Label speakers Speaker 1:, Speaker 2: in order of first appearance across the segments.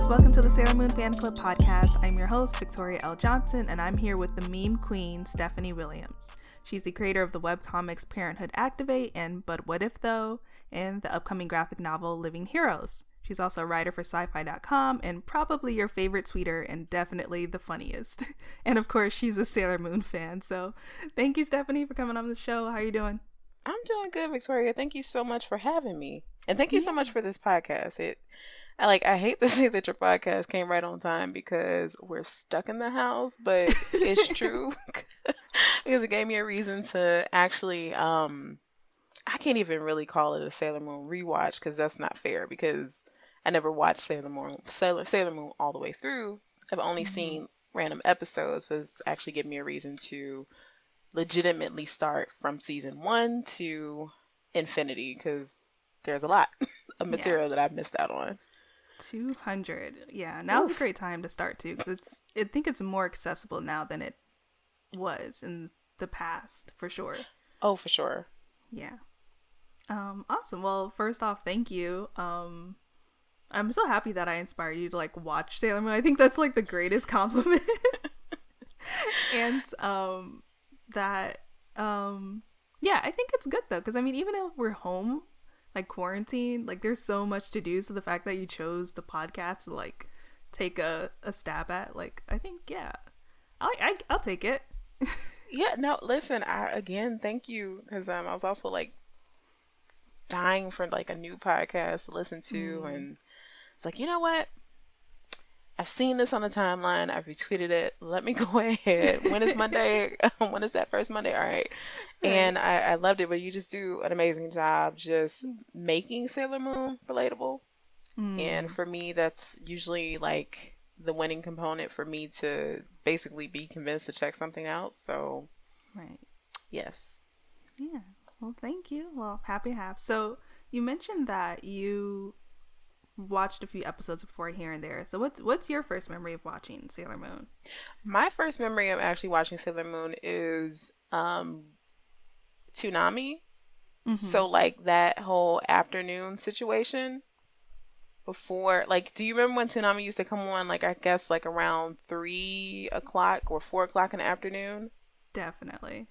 Speaker 1: welcome to the Sailor Moon Fan Club podcast. I'm your host, Victoria L. Johnson, and I'm here with the meme queen, Stephanie Williams. She's the creator of the webcomics Parenthood Activate and But What If Though, and the upcoming graphic novel Living Heroes. She's also a writer for sci-fi.com and probably your favorite tweeter and definitely the funniest. And of course, she's a Sailor Moon fan. So thank you, Stephanie, for coming on the show. How are you doing?
Speaker 2: I'm doing good, Victoria. Thank you so much for having me. And thank you so much for this podcast. I hate to say that your podcast came right on time because we're stuck in the house, but it's true because it gave me a reason to actually, I can't even really call it a Sailor Moon rewatch because that's not fair because I never watched Sailor Moon all the way through. I've only seen random episodes, but it's actually given me a reason to legitimately start from season 1 to infinity because there's a lot of material that I've missed out on.
Speaker 1: 200. Yeah, now's a great time to start too because I think it's more accessible now than it was in the past, for sure.
Speaker 2: Oh, for sure.
Speaker 1: Yeah. Awesome. Well, first off, thank you. I'm so happy that I inspired you to watch Sailor Moon. I think that's the greatest compliment. And yeah, I think it's good though because I mean, even if we're home quarantine, there's so much to do, so the fact that you chose the podcast to take a stab at, I think, yeah, I'll take it.
Speaker 2: Yeah, no, listen, again thank you because I was also dying for a new podcast to listen to, and it's you know what, I've seen this on the timeline. I've retweeted it. Let me go ahead. When is Monday? When is that first Monday? All right. And I loved it, but you just do an amazing job just making Sailor Moon relatable. And for me, that's usually the winning component for me to basically be convinced to check something out. So,
Speaker 1: right.
Speaker 2: Yes.
Speaker 1: Yeah. Well, thank you. Well, happy to have. So you mentioned that you watched a few episodes before here and there. So what's your first memory of watching Sailor Moon?
Speaker 2: My first memory of actually watching Sailor Moon is Toonami. So that whole afternoon situation before, do you remember when Toonami used to come on I guess around 3 o'clock or 4 o'clock in the afternoon?
Speaker 1: Definitely.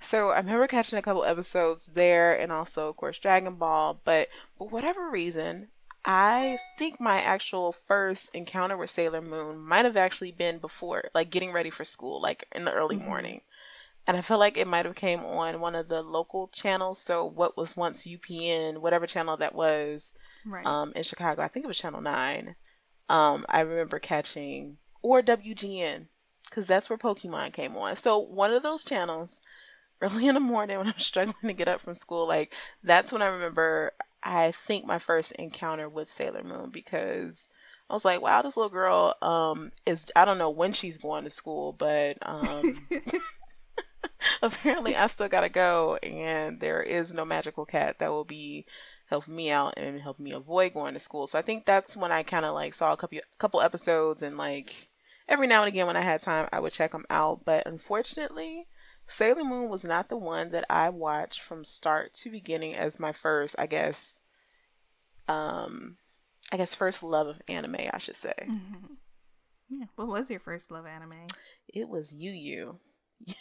Speaker 2: So I remember catching a couple episodes there, and also of course Dragon Ball, but for whatever reason I think my actual first encounter with Sailor Moon might have actually been before, getting ready for school, in the early morning. And I feel like it might have came on one of the local channels. So what was once UPN, whatever channel that was, in Chicago, I think it was Channel 9. I remember catching, or WGN, because that's where Pokemon came on. So one of those channels, early in the morning when I'm struggling to get up from school, that's when I remember, I think, my first encounter with Sailor Moon, because I was like, wow, this little girl I don't know when she's going to school, but apparently I still gotta go, and there is no magical cat that will be helping me out and helping me avoid going to school. So I think that's when I kind of saw a couple episodes, and every now and again when I had time I would check them out. But unfortunately, Sailor Moon was not the one that I watched from start to beginning as my first, I guess first love of anime, I should say.
Speaker 1: Yeah. What was your first love anime?
Speaker 2: It was Yu Yu.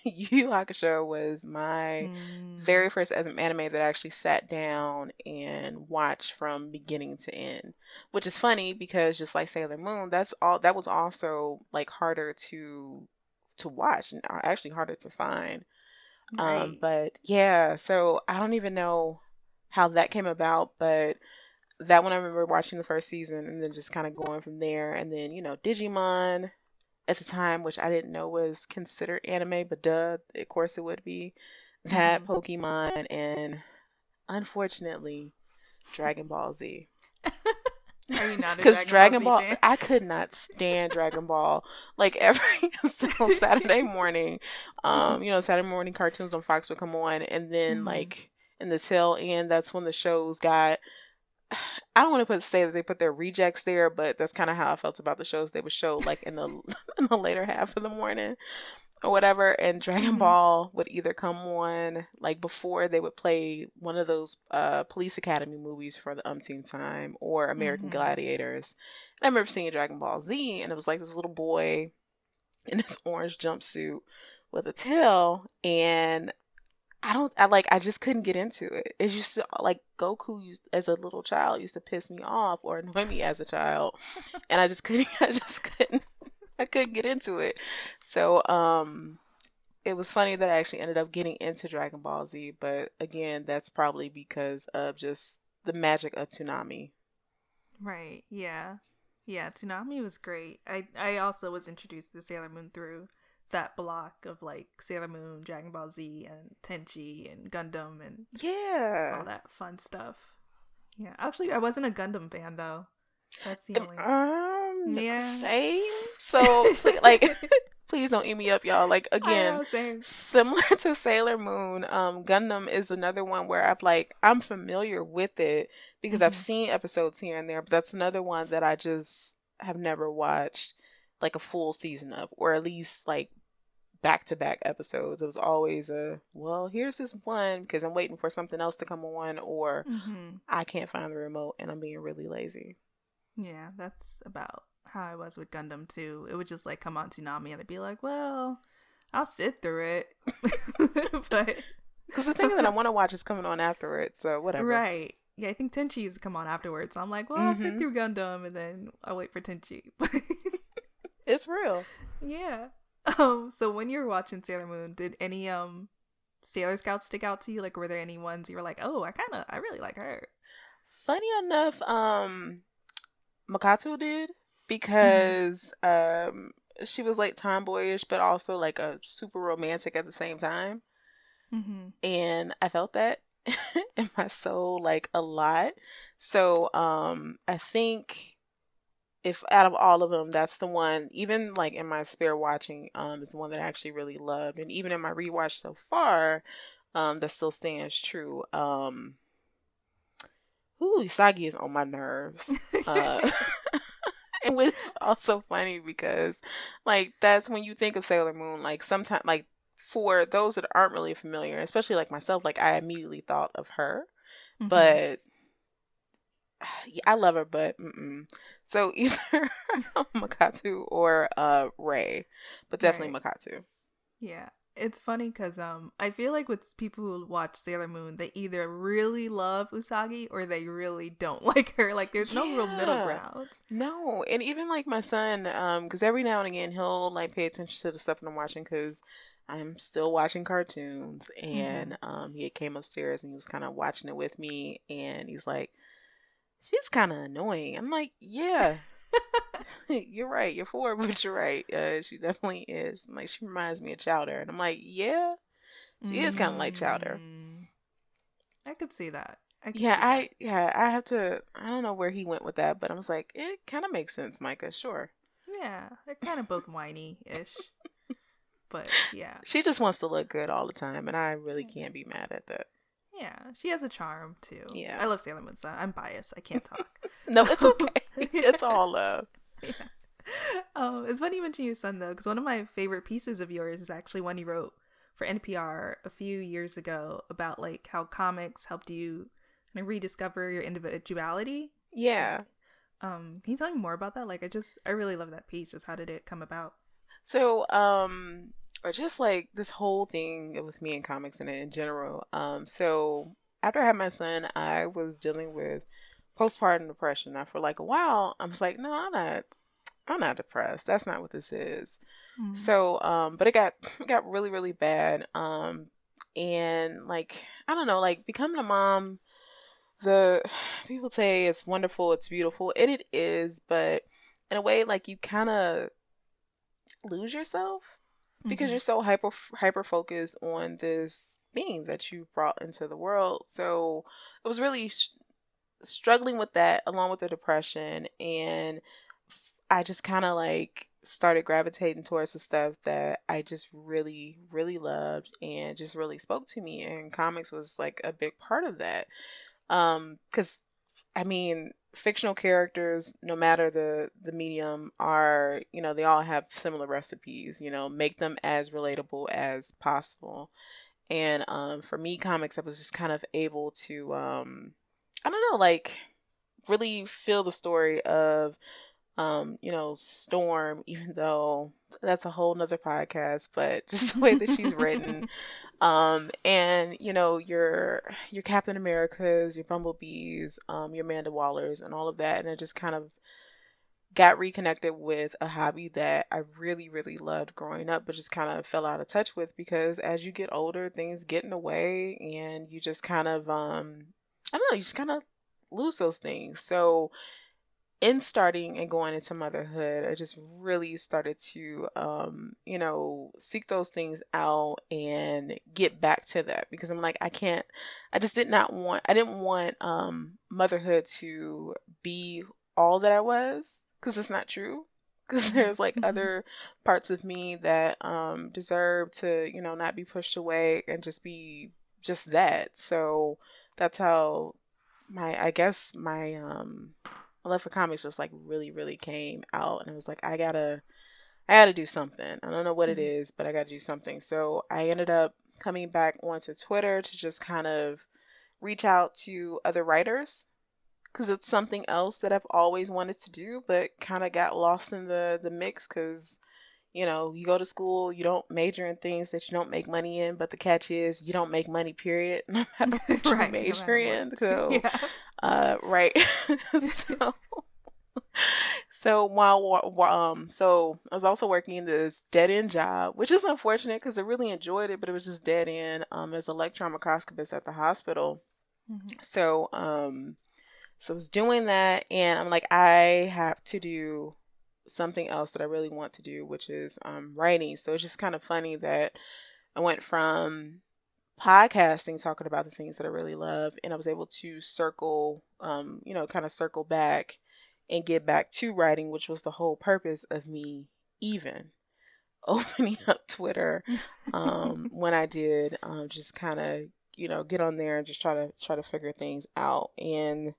Speaker 2: Yu Yu Hakusho was my very first anime that I actually sat down and watched from beginning to end. Which is funny because just like Sailor Moon, that was also harder to watch and actually harder to find.
Speaker 1: Right.
Speaker 2: But yeah, so I don't even know how that came about, but that one I remember watching the first season and then just kind of going from there. And then, Digimon at the time, which I didn't know was considered anime, but of course it would be. That, Pokemon, and unfortunately, Dragon Ball Z.
Speaker 1: Are you not a
Speaker 2: Because Dragon Ball,
Speaker 1: fan?
Speaker 2: I could not stand Dragon Ball. Every single Saturday morning, Saturday morning cartoons on Fox would come on, and then in the tail end, that's when the shows got. I don't want to say that they put their rejects there, but that's kind of how I felt about the shows they would show in the in the later half of the morning. or whatever, and Dragon
Speaker 1: Hmm.
Speaker 2: Ball would either come on like before they would play one of those Police Academy movies for the umpteenth time, or American
Speaker 1: Hmm.
Speaker 2: Gladiators. And I remember seeing Dragon Ball Z, and it was like this little boy in this orange jumpsuit with a tail, and I just couldn't get into it. It used to like Goku used as a little child used to piss me off or annoy me as a child, and I just couldn't I couldn't get into it. So it was funny that I actually ended up getting into Dragon Ball Z, but again, that's probably because of just the magic of Toonami.
Speaker 1: Right. Yeah. Yeah. Tsunami was great. I also was introduced to Sailor Moon through that block of like Sailor Moon, Dragon Ball Z, and Tenchi and Gundam and all
Speaker 2: Yeah.
Speaker 1: that fun stuff. Yeah. Actually, I wasn't a Gundam fan though. That's the
Speaker 2: Um,
Speaker 1: only.
Speaker 2: um,
Speaker 1: Yeah.
Speaker 2: same. So, like, please don't eat me up, y'all. Like,
Speaker 1: I
Speaker 2: again,
Speaker 1: know. Same.
Speaker 2: similar to Sailor Moon, Gundam is another one where I'm familiar with it because I've
Speaker 1: Hmm.
Speaker 2: seen episodes here and there, but that's another one that I just have never watched like a full season of, or at least like back to back episodes. It was always well, here's this one because I'm waiting for something else to come on, or
Speaker 1: Hmm.
Speaker 2: I can't find the remote and I'm being really lazy.
Speaker 1: Yeah, that's about how I was with Gundam too. It would just like come on Toonami and I'd be like, well, I'll sit through it. But
Speaker 2: Because the thing that I want to watch is coming on after it, so whatever.
Speaker 1: right. Yeah, I think Tenchi's come on afterwards. So I'm like, well, I'll sit
Speaker 2: Mm-hmm.
Speaker 1: through Gundam and then I'll wait for Tenchi.
Speaker 2: It's real.
Speaker 1: Yeah. So when you were watching Sailor Moon, did any Sailor Scouts stick out to you? Like were there any ones you were like, oh, I really like her.
Speaker 2: Funny enough, Makatu did
Speaker 1: Mhm.
Speaker 2: because she was like tomboyish, but also like a super romantic at the same time,
Speaker 1: Mhm.
Speaker 2: and I felt that in my soul like a lot. So I think if out of all of them, that's the one, even like in my spare watching, is the one that I actually really loved. And even in my rewatch so far, that still stands true. Ooh, Isagi is on my nerves. And it's also funny because like that's when you think of Sailor Moon, like sometimes like for those that aren't really familiar, especially like myself, like I immediately thought of her.
Speaker 1: Mhm.
Speaker 2: But yeah, I love her, but mm-mm. So either Makatu or Ray, but definitely
Speaker 1: Right.
Speaker 2: Makatu.
Speaker 1: Yeah. It's funny because I feel like with people who watch Sailor Moon, they either really love Usagi or they really don't like her. Like there's no real middle
Speaker 2: Yeah.
Speaker 1: ground.
Speaker 2: No, and even like my son, because every now and again he'll like pay attention to the stuff that I'm watching because I'm still watching cartoons,
Speaker 1: Mm-hmm.
Speaker 2: and he had came upstairs and he was kind of watching it with me, and he's like, "She's kind of annoying." I'm like, "Yeah, you're right. You're four, but you're right. She definitely is. Like she reminds me of Chowder," and I'm like, "Yeah, she is kind of like Chowder."
Speaker 1: Mm, I could see that. I could
Speaker 2: Yeah,
Speaker 1: see that.
Speaker 2: I have to. I don't know where he went with that, but I was like, it kind of makes sense, Micah. Sure.
Speaker 1: Yeah, they're kind of both whiny-ish, but yeah.
Speaker 2: She just wants to look good all the time, and I really can't be mad at that.
Speaker 1: Yeah, she has a charm too.
Speaker 2: Yeah.
Speaker 1: I love Sailor Moon, so I'm biased. I can't talk.
Speaker 2: No, it's okay.
Speaker 1: Yeah.
Speaker 2: It's all love.
Speaker 1: Yeah. It's funny you mention your son though, because one of my favorite pieces of yours is actually one you wrote for NPR a few years ago about like how comics helped you kind of rediscover your individuality. Like,
Speaker 2: Yeah.
Speaker 1: can you tell me more about that? Like, I really love that piece. Just how did it come about?
Speaker 2: So, or just like this whole thing with me and comics and in general. So after I had my son, I was dealing with postpartum depression. Now for like a while, I was like, no, I'm not depressed. That's not what this is.
Speaker 1: Mm.
Speaker 2: So, but it got it got really, really bad. And like I don't know, like becoming a mom, the people say it's wonderful, it's beautiful, and it is, but in a way, like you kind of lose yourself because
Speaker 1: Mm-hmm.
Speaker 2: you're so hyper focused on this being that you brought into the world. So it was really struggling with that along with the depression, and I just kind of like started gravitating towards the stuff that I just really really loved and just really spoke to me, and comics was like a big part of that. Because I mean, fictional characters, no matter the medium, are, they all have similar recipes. Make them as relatable as possible. And for me, comics, I was just kind of able to, I don't know, like really feel the story of, Storm, even though that's a whole nother podcast, but just the way that she's written, and your Captain Americas, your Bumblebees, your Amanda Wallers, and all of that, and I just kind of got reconnected with a hobby that I really, really loved growing up, but just kind of fell out of touch with because as you get older, things get in the way, and you just kind of, I don't know, you just kind of lose those things. So in starting and going into motherhood, I just really started to, seek those things out and get back to that because I'm like, I just I didn't want motherhood to be all that I was because it's not true. Because
Speaker 1: Mhm.
Speaker 2: there's like other parts of me that deserve to, not be pushed away and just be just that. So that's how I guess my love for comics just like really, really came out, and it was like I gotta do something. I don't know what it
Speaker 1: Mhm.
Speaker 2: is, but I gotta do something. So I ended up coming back onto Twitter to just kind of reach out to other writers because it's something else that I've always wanted to do, but kind of got lost in the mix because you go to school, you don't major in things that you don't make money in, but the catch is you don't make money, period, no matter what you
Speaker 1: Right, no
Speaker 2: major
Speaker 1: matter what.
Speaker 2: in. So,
Speaker 1: Yeah.
Speaker 2: right. So so I was also working this dead end job, which is unfortunate because I really enjoyed it, but it was just dead end as an electron microscopist at the hospital.
Speaker 1: Mhm.
Speaker 2: So so I was doing that, and I'm like, I have to do something else that I really want to do, which is writing. So it's just kind of funny that I went from podcasting, talking about the things that I really love, and I was able to circle, kind of circle back and get back to writing, which was the whole purpose of me even opening up Twitter when I did, just kind of, get on there and just try to figure things out, and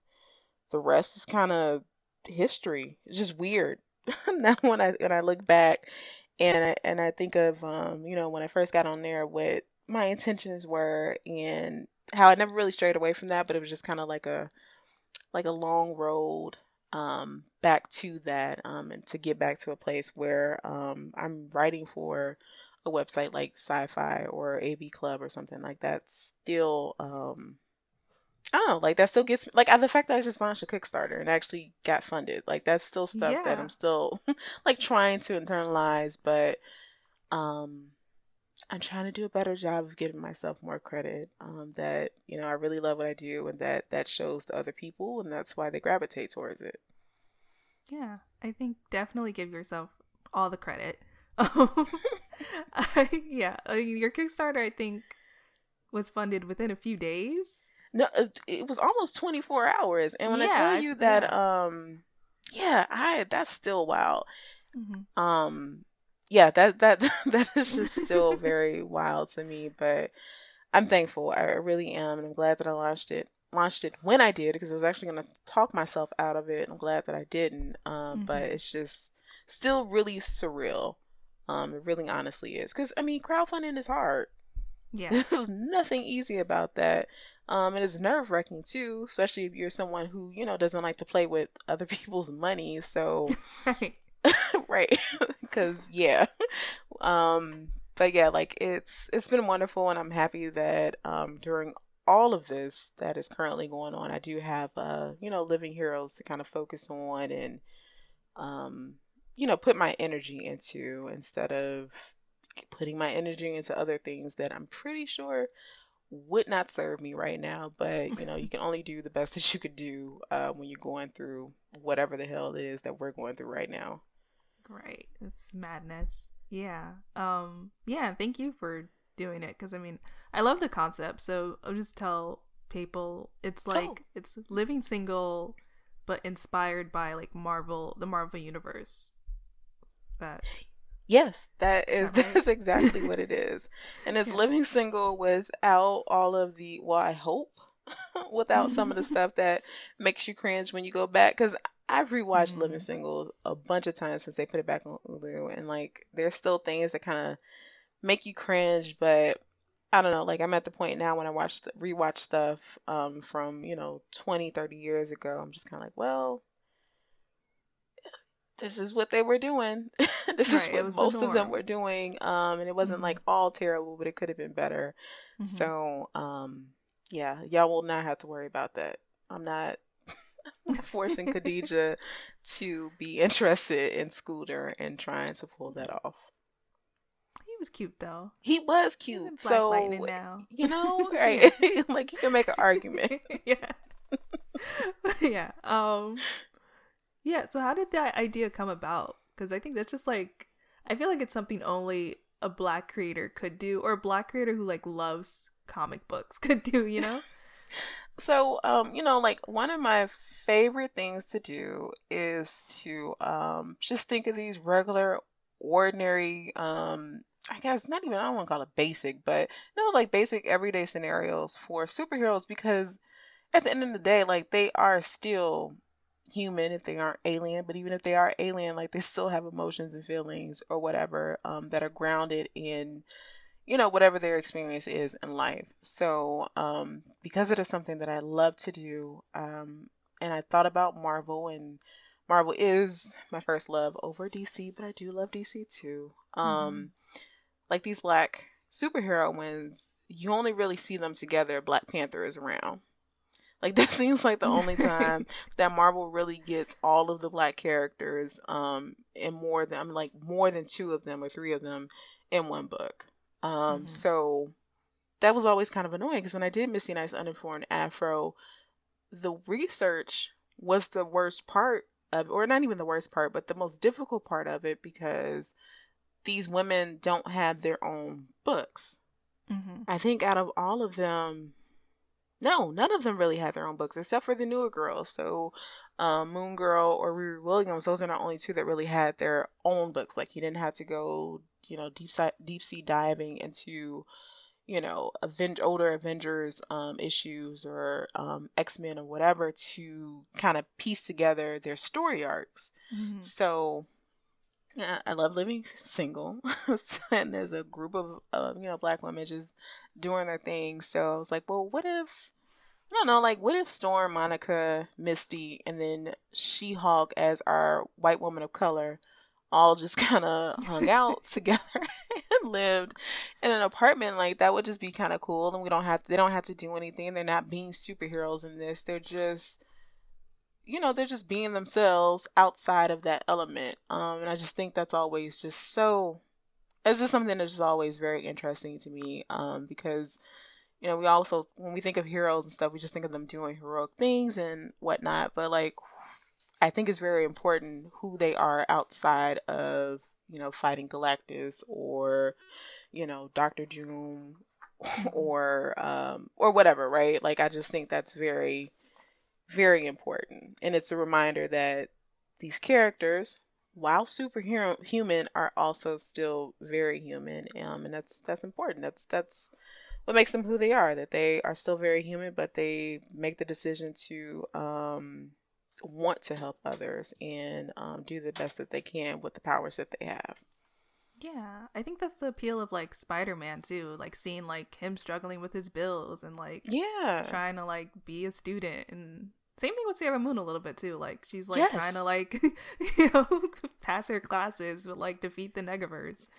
Speaker 2: the rest is kind of history. It's just weird. Now when I look back and I think of when I first got on there, what my intentions were and how I never really strayed away from that, but it was just kind of like a long road back to that, and to get back to a place where I'm writing for a website like Sci-Fi or AV Club or something like that. Still, I don't know, like that still gets me, like the fact that I just launched a Kickstarter and actually got funded. Like that's still stuff that
Speaker 1: Yeah.
Speaker 2: I'm still like trying to internalize, but um I'm trying to do a better job of giving myself more credit. That I really love what I do, and that shows to other people, and that's why they gravitate towards it.
Speaker 1: Yeah. I think definitely give yourself all the credit. Um, yeah. Your Kickstarter, I think, was funded within a few days.
Speaker 2: No, it was almost 24 hours, and when I tell
Speaker 1: Yeah.
Speaker 2: you that,
Speaker 1: Yeah.
Speaker 2: yeah, I that's still wild.
Speaker 1: Hmm.
Speaker 2: Um, yeah, that that is just still very wild to me, but I'm thankful. I really am, and I'm glad that I launched it when I did because I was actually gonna talk myself out of it. I'm glad that I didn't. But
Speaker 1: Hmm.
Speaker 2: it's just still really surreal. It really honestly is because I mean, crowdfunding is hard.
Speaker 1: Yeah.
Speaker 2: There's nothing easy about that. And it's nerve-wracking too, especially if you're someone who, doesn't like to play with other people's money. So,
Speaker 1: Right.
Speaker 2: right, because yeah. But yeah, like it's been wonderful, and I'm happy that during all of this that is currently going on, I do have living heroes to kind of focus on and um, put my energy into instead of putting my energy into other things that I'm pretty sure would not serve me right now. But you can only do the best that you could do when you're going through whatever the hell it is that we're going through right now.
Speaker 1: Right. It's madness. Yeah. Yeah, thank you for doing it cuz I mean, I love the concept. So, I'll just tell people it's
Speaker 2: Oh,
Speaker 1: like it's living single but inspired by like the Marvel universe. That
Speaker 2: yes, that
Speaker 1: is
Speaker 2: is
Speaker 1: that right?
Speaker 2: that's exactly what it is. And it's
Speaker 1: Yeah.
Speaker 2: living single without all of the, well, I hope, without some of the stuff that makes you cringe when you go back. Because I've rewatched Living
Speaker 1: Mm,
Speaker 2: Single a bunch of times since they put it back on Hulu, and like there's still things that kind of make you cringe, but I don't know, like I'm at the point now when I rewatch stuff from, 20, 30 years ago. I'm just kind of like, well, this is what they were doing. This is
Speaker 1: right. It
Speaker 2: what
Speaker 1: was the
Speaker 2: most of them were
Speaker 1: norm.
Speaker 2: doing. And it wasn't
Speaker 1: Mm-hmm.
Speaker 2: like all terrible, but it could have been better.
Speaker 1: Mm-hmm.
Speaker 2: So, yeah, y'all will not have to worry about that. I'm not forcing Khadijah to be interested in Scooter and trying to pull that off.
Speaker 1: He was cute though.
Speaker 2: He was
Speaker 1: He's
Speaker 2: cute,
Speaker 1: in Black Lightning
Speaker 2: so
Speaker 1: now. Yeah.
Speaker 2: right? Like you can make an argument.
Speaker 1: Yeah. Yeah. Yeah, so how did that idea come about? Because I think that's just like, I feel like it's something only a black creator could do, or a black creator who like loves comic books could do, you know?
Speaker 2: So, like one of my favorite things to do is to just think of these regular, ordinary, I guess not even, I don't want to call it basic, but like basic everyday scenarios for superheroes because at the end of the day, like they are still human if they aren't alien, but even if they are alien, like they still have emotions and feelings or whatever, that are grounded in whatever their experience is in life. So, because it is something that I love to do, and I thought about Marvel, and Marvel is my first love over DC, but I do love DC too.
Speaker 1: Mm-hmm.
Speaker 2: Like these black superhero ones, you only really see them together. if Black Panther is around. Like that seems like the only time that Marvel really gets all of the black characters, and more than, I mean, like more than two of them or three of them in one book.
Speaker 1: Mm-hmm.
Speaker 2: So that was always kind of annoying because when I did Missy Knight's Uninformed Afro, the research was the worst part of, or not even the worst part, but the most difficult part of it because these women don't have their own books.
Speaker 1: Mm-hmm.
Speaker 2: I think out of all of them, no, none of them really had their own books except for the newer girls. So, Moon Girl or Riri Williams, those are the only two that really had their own books. Like you didn't have to go, deep sea diving into, older Avengers issues or X-Men or whatever to kind of piece together their story arcs.
Speaker 1: Mm-hmm.
Speaker 2: So, yeah, I love living single, and there's a group of black women just doing their thing. So I was like, well, what if I don't know, like what if Storm, Monica, Misty, and then She-Hulk as our white woman of color all just kind of hung out together and lived in an apartment? Like that would just be kind of cool, and they don't have to do anything. They're not being superheroes in this. They're just being themselves outside of that element. And I just think that's always just so. It's just something that's just always very interesting to me. Because we also, when we think of heroes and stuff, we just think of them doing heroic things and whatnot. But like, I think it's very important who they are outside of, fighting Galactus or, Doctor Doom
Speaker 1: Mm-hmm.
Speaker 2: or whatever, right? Like, I just think that's very, very important. And it's a reminder that these characters, while superhero human, are also still very human. And that's important. That's what makes them who they are, that they are still very human, but they make the decision to want to help others and do the best that they can with the powers that they have.
Speaker 1: Yeah, I think that's the appeal of like Spider-Man too, like seeing like him struggling with his bills and like
Speaker 2: Yeah.
Speaker 1: trying to like be a student, and same thing with Sailor Moon a little bit too. Like she's like trying to
Speaker 2: Yes.
Speaker 1: like you know pass her classes but like defeat the Negaverse.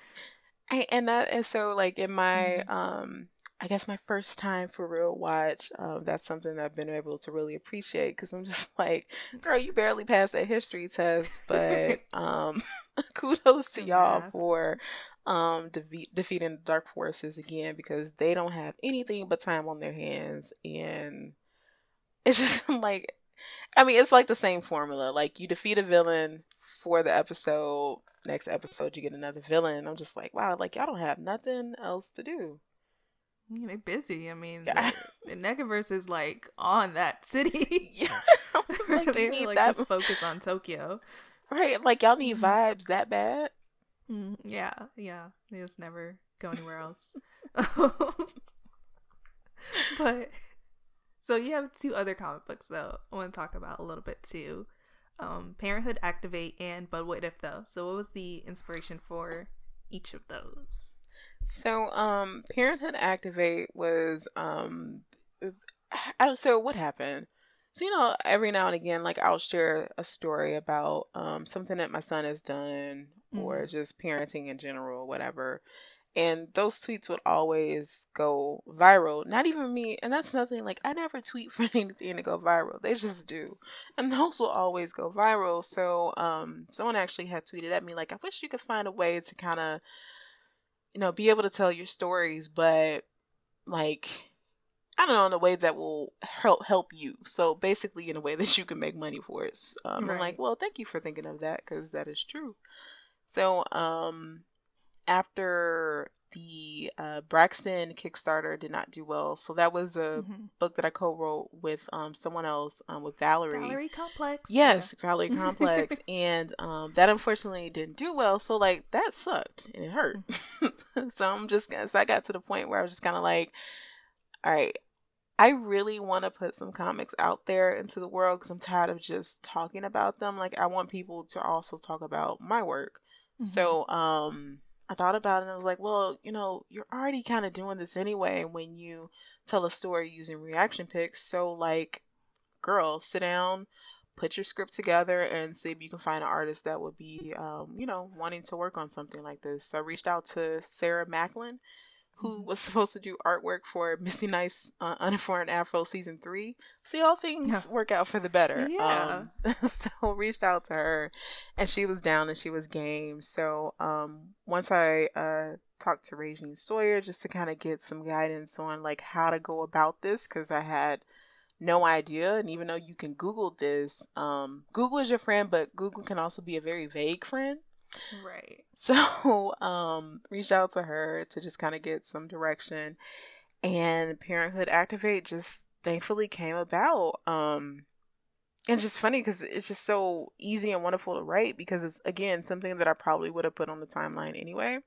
Speaker 2: And that is so like in my
Speaker 1: Mm-hmm.
Speaker 2: I guess my first time for real watch, that's something that I've been able to really appreciate because I'm just like, girl, you barely passed that history test, but kudos to
Speaker 1: The
Speaker 2: y'all
Speaker 1: math.
Speaker 2: for defeating the dark forces again because they don't have anything but time on their hands, and it's just like, I mean, it's like the same formula. Like you defeat a villain for the episode, next episode you get another villain. I'm just like, wow, like y'all don't have nothing else to do.
Speaker 1: Yeah, they're busy. I mean,
Speaker 2: Yeah.
Speaker 1: the Negaverse is like on that city.
Speaker 2: Yeah. Like you
Speaker 1: They were
Speaker 2: need
Speaker 1: like
Speaker 2: that,
Speaker 1: just focus on Tokyo.
Speaker 2: right? Like y'all need
Speaker 1: Mm-hmm.
Speaker 2: vibes that bad.
Speaker 1: Yeah, yeah. They just never go anywhere else. But So you have two other comic books though I want to talk about a little bit too. Parenthood Activate and But What If Though. So what was the inspiration for each of those?
Speaker 2: So, Parenthood Activate was I don't. So what happened? So every now and again, like I'll share a story about something that my son has done,
Speaker 1: Mm.
Speaker 2: or just parenting in general, whatever. And those tweets would always go viral. Not even me, and that's nothing. Like I never tweet for anything to go viral. They just do, and those will always go viral. So, someone actually had tweeted at me like, "I wish you could find a way to kind of, be able to tell your stories, but like." I don't know, in a way that will help you. So basically, in a way that you can make money for it. I'm like,
Speaker 1: Right.
Speaker 2: well, thank you for thinking of that because that is true. So after the Braxton Kickstarter did not do well, so that was a
Speaker 1: Mm-hmm.
Speaker 2: book that I co-wrote with someone else, with Valerie.
Speaker 1: Valerie Complex. Yeah.
Speaker 2: Yes, Valerie Complex, and that unfortunately didn't do well. So like that sucked and it hurt.
Speaker 1: Mm-hmm.
Speaker 2: So so I got to the point where I was just kind of like, all right, I really want to put some comics out there into the world because I'm tired of just talking about them. Like I want people to also talk about my work.
Speaker 1: Mm-hmm.
Speaker 2: So I thought about it and I was like, well, you're already kind of doing this anyway when you tell a story using reaction pics. So like, girl, sit down, put your script together and see if you can find an artist that would be wanting to work on something like this. So I reached out to Sarah Macklin, who
Speaker 1: Mm-hmm.
Speaker 2: was supposed to do artwork for Misty Knight's Uninformed Afro season 3. See, all
Speaker 1: Yeah.
Speaker 2: things work out for the better.
Speaker 1: Yeah.
Speaker 2: So reached out to her, and she was down and she was game. So once I talked to Regine Sawyer just to kind of get some guidance on like how to go about this, because I had no idea. And even though you can Google this, Google is your friend, but Google can also be a very vague friend.
Speaker 1: Right.
Speaker 2: So, reached out to her to just kind of get some direction, and Parenthood Activate just thankfully came about. And just funny because it's just so easy and wonderful to write because it's again something that I probably would have put on the timeline anyway.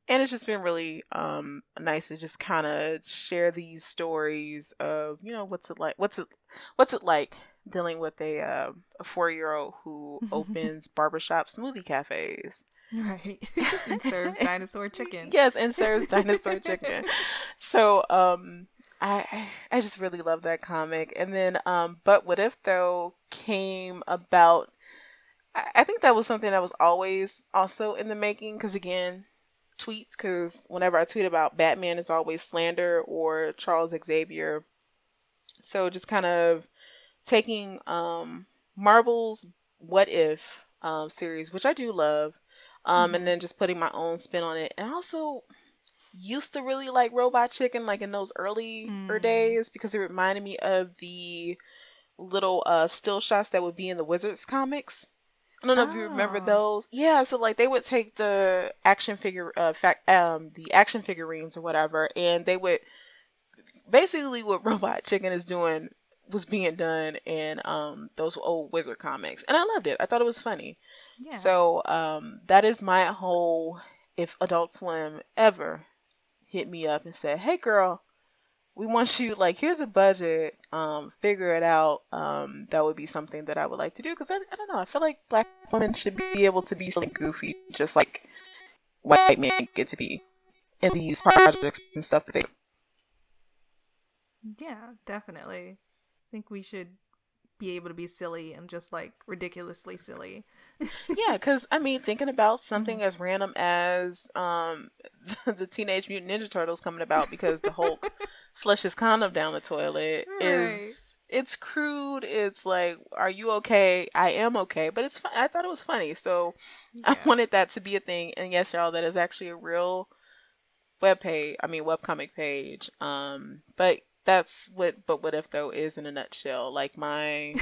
Speaker 2: And it's just been really nice to just kind of share these stories of what's it like dealing with a 4-year-old who opens barbershop smoothie cafes.
Speaker 1: Right. And serves dinosaur chicken.
Speaker 2: Yes, and serves dinosaur chicken. So, I just really love that comic. And then, But What If Though came about. I think that was something that was always also in the making. Because again, tweets. Because whenever I tweet about Batman, it's always slander or Charles Xavier. So just kind of taking Marvel's What If series, which I do love, and
Speaker 1: Mm-hmm.
Speaker 2: then just putting my own spin on it. And I also used to really like Robot Chicken, like in those earlier
Speaker 1: Mm.
Speaker 2: days, because it reminded me of the little still shots that would be in the Wizards comics. I don't know if you remember
Speaker 1: Oh.
Speaker 2: those. Yeah, so like they would take the the action figurines or whatever, and they would basically what Robot Chicken is doing was being done in those old Wizard comics, and I loved it. I thought it was funny.
Speaker 1: Yeah.
Speaker 2: So that is my whole. If Adult Swim ever hit me up and said, "Hey, girl, we want you like here's a budget, figure it out," that would be something that I would like to do because I don't know. I feel like Black women should be able to be something goofy, just like white men get to be in these projects and stuff that they.
Speaker 1: Yeah, definitely. I think we should be able to be silly and just like ridiculously silly.
Speaker 2: Yeah, because I mean, thinking about
Speaker 1: Hmm.
Speaker 2: something as random as the Teenage Mutant Ninja Turtles coming about because the Hulk flushes condom down the toilet
Speaker 1: Right.
Speaker 2: is it's crude. It's like, are you okay? I am okay, but it's fun. I thought it was funny, so I
Speaker 1: Yeah.
Speaker 2: wanted that to be a thing. And yes, y'all, that is actually a real web page. I mean, webcomic page. But that's what. But what if though is in a nutshell. Like my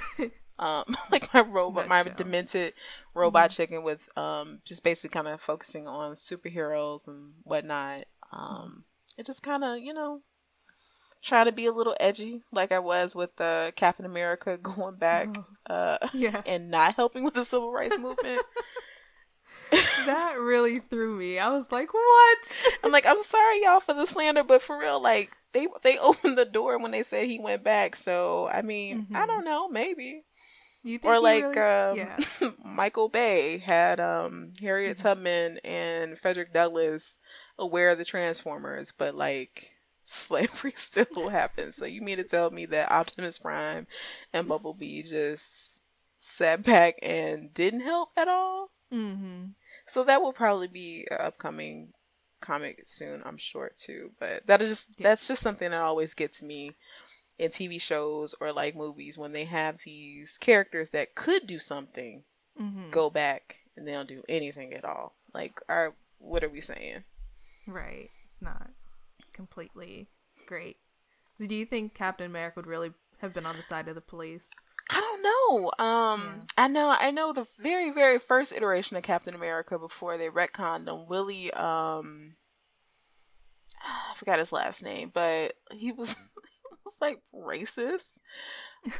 Speaker 2: like my robot, my
Speaker 1: Nutshell.
Speaker 2: demented
Speaker 1: Hmm.
Speaker 2: robot chicken with just basically kind of focusing on superheroes and whatnot.
Speaker 1: Hmm.
Speaker 2: It just kind of trying to be a little edgy like I was with Captain America going back
Speaker 1: Oh, yeah.
Speaker 2: and not helping with the civil rights movement.
Speaker 1: That really threw me. I was like, what?
Speaker 2: I'm like, I'm sorry y'all for the slander, but for real, like they opened the door when they said he went back. So I mean, I
Speaker 1: Mm-hmm.
Speaker 2: don't know, maybe.
Speaker 1: You
Speaker 2: Or
Speaker 1: think he
Speaker 2: like
Speaker 1: really? Yeah.
Speaker 2: Michael Bay had Harriet
Speaker 1: Mm-hmm.
Speaker 2: Tubman and Frederick Douglass aware of the Transformers, but like slavery still happens. So you mean to tell me that Optimus Prime and Bumblebee just sat back and didn't help at all?
Speaker 1: Mm-hmm.
Speaker 2: So that will probably be an upcoming comic soon, I'm sure too. But that is
Speaker 1: Yeah.
Speaker 2: that's just something that always gets me in TV shows or like movies when they have these characters that could do something,
Speaker 1: Mm-hmm.
Speaker 2: go back and they don't do anything at all. Like, what are we saying?
Speaker 1: Right. It's not completely great. Do you think Captain America would really have been on the side of the police?
Speaker 2: I don't know.
Speaker 1: Yeah.
Speaker 2: I know the very, very first iteration of Captain America before they retconned him, Willie, I forgot his last name, but he was, he was like racist.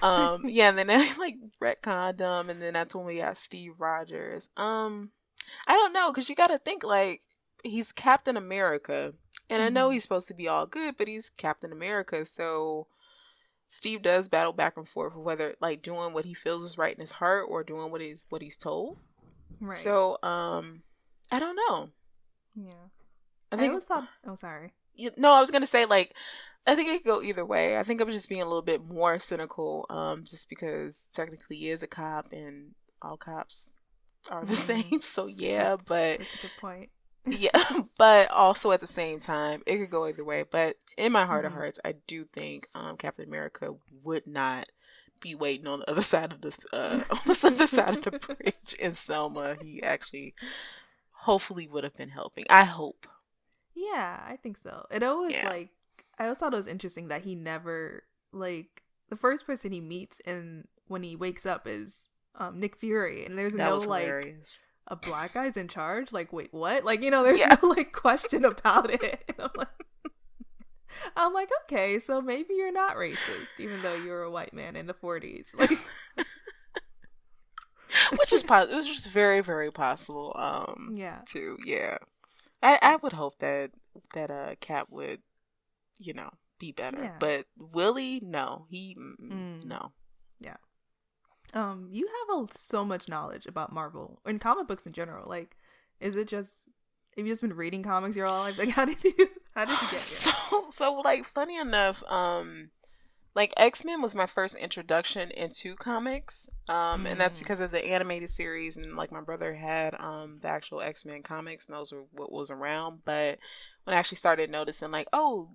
Speaker 2: Yeah, and then they like retconned him, and then that's when we got Steve Rogers. I don't know, because you got to think like he's Captain America, and I know
Speaker 1: Mm-hmm.
Speaker 2: he's supposed to be all good, but he's Captain America, so Steve does battle back and forth with whether like doing what he feels is right in his heart or doing what he's told.
Speaker 1: Right.
Speaker 2: So, I don't know.
Speaker 1: Yeah.
Speaker 2: I
Speaker 1: I
Speaker 2: think
Speaker 1: always thought. Oh, sorry.
Speaker 2: no, I was gonna say like I think it could go either way. I think I was just being a little bit more cynical, just because technically he is a cop and all cops are the
Speaker 1: Mm,
Speaker 2: same. So yeah,
Speaker 1: that's
Speaker 2: but
Speaker 1: that's a good point.
Speaker 2: yeah, but also at the same time, it could go either way. But in my heart of
Speaker 1: Mm-hmm.
Speaker 2: hearts, I do think Captain America would not be waiting on the other side of this on the other side of the bridge in Selma. He actually hopefully would have been helping. I hope.
Speaker 1: Yeah, I think so. It always
Speaker 2: Yeah.
Speaker 1: like I always thought it was interesting that he never like the first person he meets and when he wakes up is Nick Fury, and there's
Speaker 2: That
Speaker 1: no
Speaker 2: was
Speaker 1: like
Speaker 2: hilarious.
Speaker 1: a black guy's in charge. Like, wait, what? Like, there's
Speaker 2: Yeah.
Speaker 1: no like question about it. And I'm like, okay, so maybe you're not racist, even though you're a white man in the 40s. Like,
Speaker 2: Which is possible. It was just very, very possible.
Speaker 1: yeah,
Speaker 2: Too. Yeah. I
Speaker 1: yeah,
Speaker 2: would hope that Cap would be better.
Speaker 1: yeah.
Speaker 2: But Willie, no,
Speaker 1: Mm,
Speaker 2: no.
Speaker 1: yeah. You have so much knowledge about Marvel and comic books in general. Like, is it just have you just been reading comics your whole life? Like, how did you get here?
Speaker 2: So like funny enough, like X-Men was my first introduction into comics. And that's
Speaker 1: Mm,
Speaker 2: because of the animated series and like my brother had the actual X-Men comics and those were what was around. But when I actually started noticing like, oh,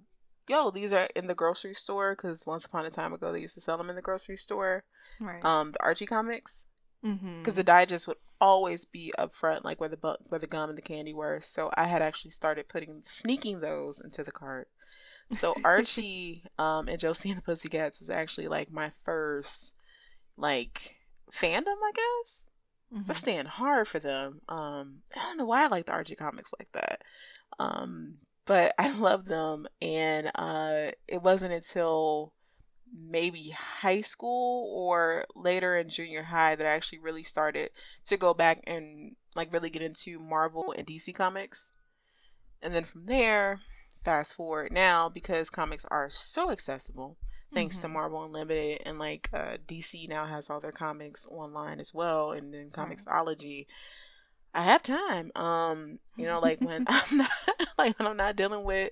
Speaker 2: yo, these are in the grocery store because once upon a time ago they used to sell them in the grocery store.
Speaker 1: right.
Speaker 2: The Archie comics because the
Speaker 1: Mm-hmm.
Speaker 2: digest would always be up front, like where the gum and the candy were. So I had actually started sneaking those into the cart. So Archie, and Josie and the Pussycats was actually like my first like fandom, I guess. So I
Speaker 1: Mm-hmm.
Speaker 2: stand hard for them. I don't know why I like the Archie comics like that. But I love them, and it wasn't until maybe high school or later in junior high that I actually really started to go back and like really get into Marvel and DC comics. And then from there, fast forward now because comics are so accessible thanks to
Speaker 1: Mm-hmm.
Speaker 2: Marvel Unlimited and like DC now has all their comics online as well and then
Speaker 1: Right.
Speaker 2: Comixology. I have time. Like when I'm not like when I'm not dealing with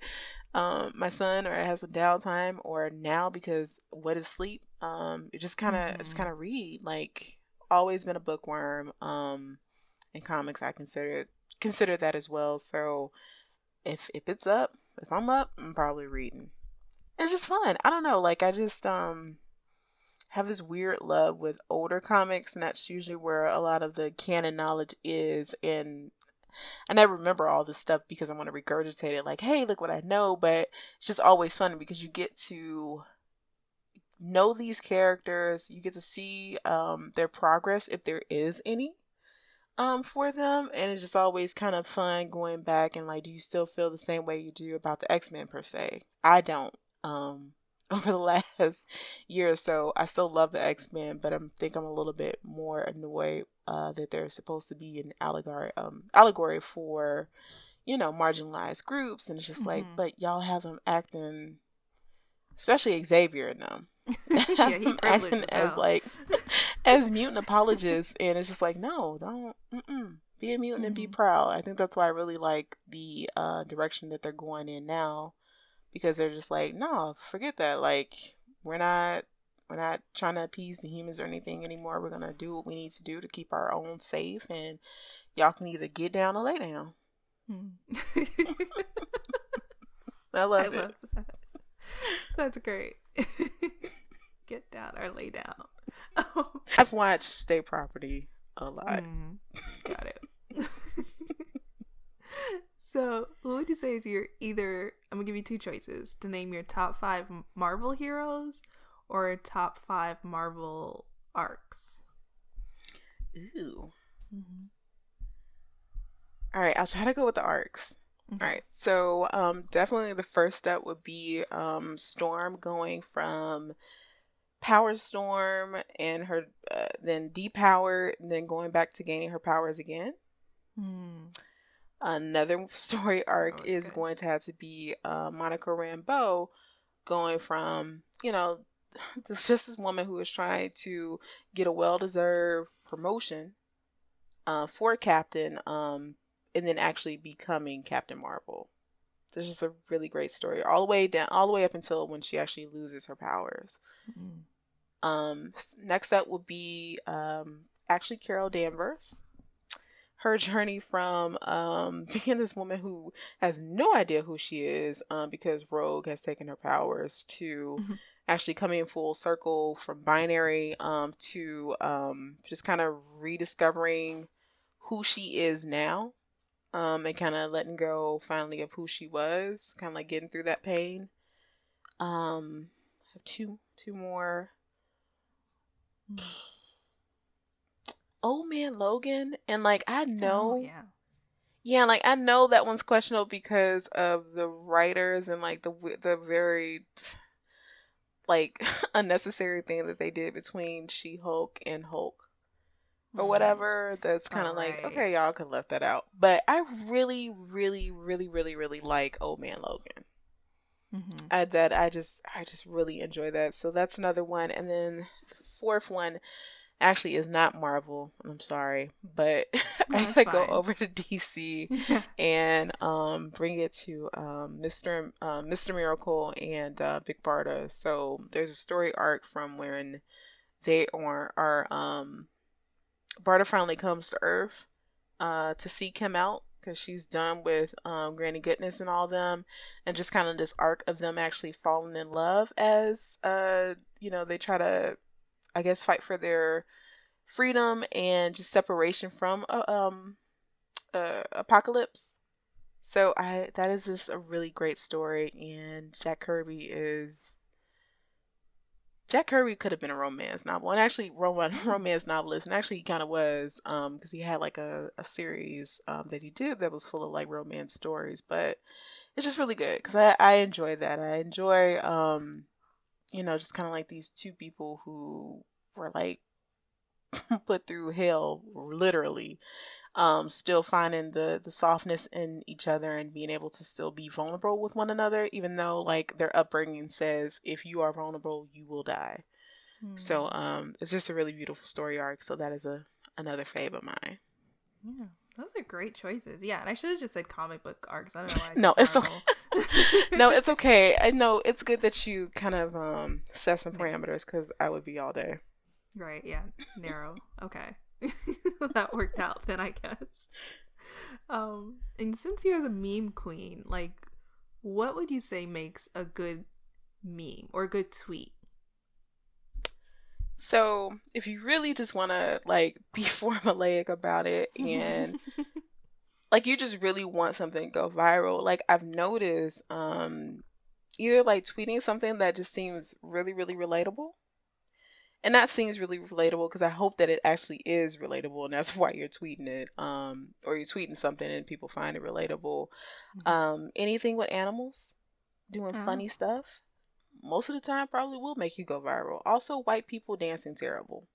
Speaker 2: my son or I have some downtime or now because what is sleep? It just
Speaker 1: Mm-hmm.
Speaker 2: kind of read. Like always been a bookworm. And comics I consider that as well. So if I'm up, I'm probably reading. It's just fun. I don't know. Like I just have this weird love with older comics, and that's usually where a lot of the canon knowledge is. And I never remember all this stuff because I want to regurgitate it. Like, hey, look what I know. But it's just always fun because you get to know these characters. You get to see their progress if there is any for them, and it's just always kind of fun going back and like do you still feel the same way you do about the X-Men per se? I don't. Over the last year or so I still love the X-Men, but think I'm a little bit more annoyed that they're supposed to be an allegory for marginalized groups, and it's just like
Speaker 1: Mm-hmm.
Speaker 2: but y'all have them acting especially Xavier and them.
Speaker 1: Yeah,
Speaker 2: Have
Speaker 1: he
Speaker 2: them
Speaker 1: privileged
Speaker 2: acting
Speaker 1: as
Speaker 2: as
Speaker 1: hell.
Speaker 2: like as mutant apologists, and it's just like, no, don't, be a mutant and be
Speaker 1: Hmm.
Speaker 2: proud. I think that's why I really like the direction that they're going in now, because they're just like, no, forget that. Like, we're not we're not trying to appease the humans or anything anymore. We're gonna do what we need to do to keep our own safe, and y'all can either get down or lay down. I
Speaker 1: I
Speaker 2: love it.
Speaker 1: love that. That's great. Get down or lay down. Oh.
Speaker 2: I've watched State Property a lot.
Speaker 1: Mm, got it. So, what would you say is your either? I'm gonna give you two choices to name your top five Marvel heroes or top five Marvel arcs.
Speaker 2: Ooh.
Speaker 1: Hmm.
Speaker 2: All right, I'll try to go with the arcs. All
Speaker 1: Okay.
Speaker 2: right, so definitely the first step would be Storm going from Power Storm and her then depowered, and then going back to gaining her powers again.
Speaker 1: Hmm.
Speaker 2: Another story
Speaker 1: That
Speaker 2: arc
Speaker 1: was
Speaker 2: is
Speaker 1: good.
Speaker 2: going to have to be Monica Rambeau going from, this woman who is trying to get a well-deserved promotion for Captain, and then actually becoming Captain Marvel. This is a really great story, all the way down, all the way up until when she actually loses her powers.
Speaker 1: Mm.
Speaker 2: Next up would be actually Carol Danvers. Her journey from being this woman who has no idea who she is because Rogue has taken her powers to actually coming full circle from binary to just kind of rediscovering who she is now, and kind of letting go finally of who she was, kind of like getting through that pain. I have two more.
Speaker 1: Mm.
Speaker 2: Old Man Logan, and like I
Speaker 1: Oh
Speaker 2: know,
Speaker 1: yeah.
Speaker 2: yeah, like I know that one's questionable because of the writers and like the very like unnecessary thing that they did between She-Hulk and Hulk or
Speaker 1: Hmm.
Speaker 2: whatever. That's kind
Speaker 1: All
Speaker 2: of like,
Speaker 1: right.
Speaker 2: okay, y'all could left that out. But I really, really, really, really, really like Old Man Logan.
Speaker 1: Mm-hmm.
Speaker 2: I just really enjoy that. So that's another one. And then the fourth one actually is not Marvel. I'm sorry, but
Speaker 1: No,
Speaker 2: I
Speaker 1: that's
Speaker 2: gotta go
Speaker 1: fine.
Speaker 2: over to DC
Speaker 1: Yeah.
Speaker 2: and bring it to Mr. Miracle and Big Barda. So there's a story arc from when they are Barda finally comes to Earth to seek him out because she's done with Granny Goodness and all them, and just kind of this arc of them actually falling in love as they try to, I guess, fight for their freedom and just separation from apocalypse. So I that is just a really great story, and Jack Kirby could have been a romance novel, and actually
Speaker 1: Mm.
Speaker 2: romance novelist, and actually he kind of was, because he had like a series that he did that was full of like romance stories, but it's just really good because I enjoy that. I enjoy just kind of like these two people who were like put through hell literally, still finding the softness in each other and being able to still be vulnerable with one another, even though like their upbringing says if you are vulnerable, you will die. So
Speaker 1: Mm.
Speaker 2: it's just a really beautiful story arc. So that is another fave of mine.
Speaker 1: Yeah. Those are great choices. Yeah, and I should have just said comic book arcs. I don't know why I said
Speaker 2: No, it's okay.
Speaker 1: Marvel.
Speaker 2: No, it's okay. I know it's good that you kind of set some
Speaker 1: Nick.
Speaker 2: parameters because I would be all day.
Speaker 1: Right, yeah. Narrow. Okay. That worked out then, I guess. And since you're the meme queen, like, what would you say makes a good meme or a good tweet?
Speaker 2: So if you really just want to like be formulaic about it, and like you just really want something to go viral, like I've noticed either like tweeting something that just seems really, really relatable. And that seems really relatable because I hope that it actually is relatable, and that's why you're tweeting it, or you're tweeting something and people find it relatable. Anything with animals doing
Speaker 1: Oh.
Speaker 2: funny stuff, most of the time probably will make you go viral. Also, white people dancing terrible.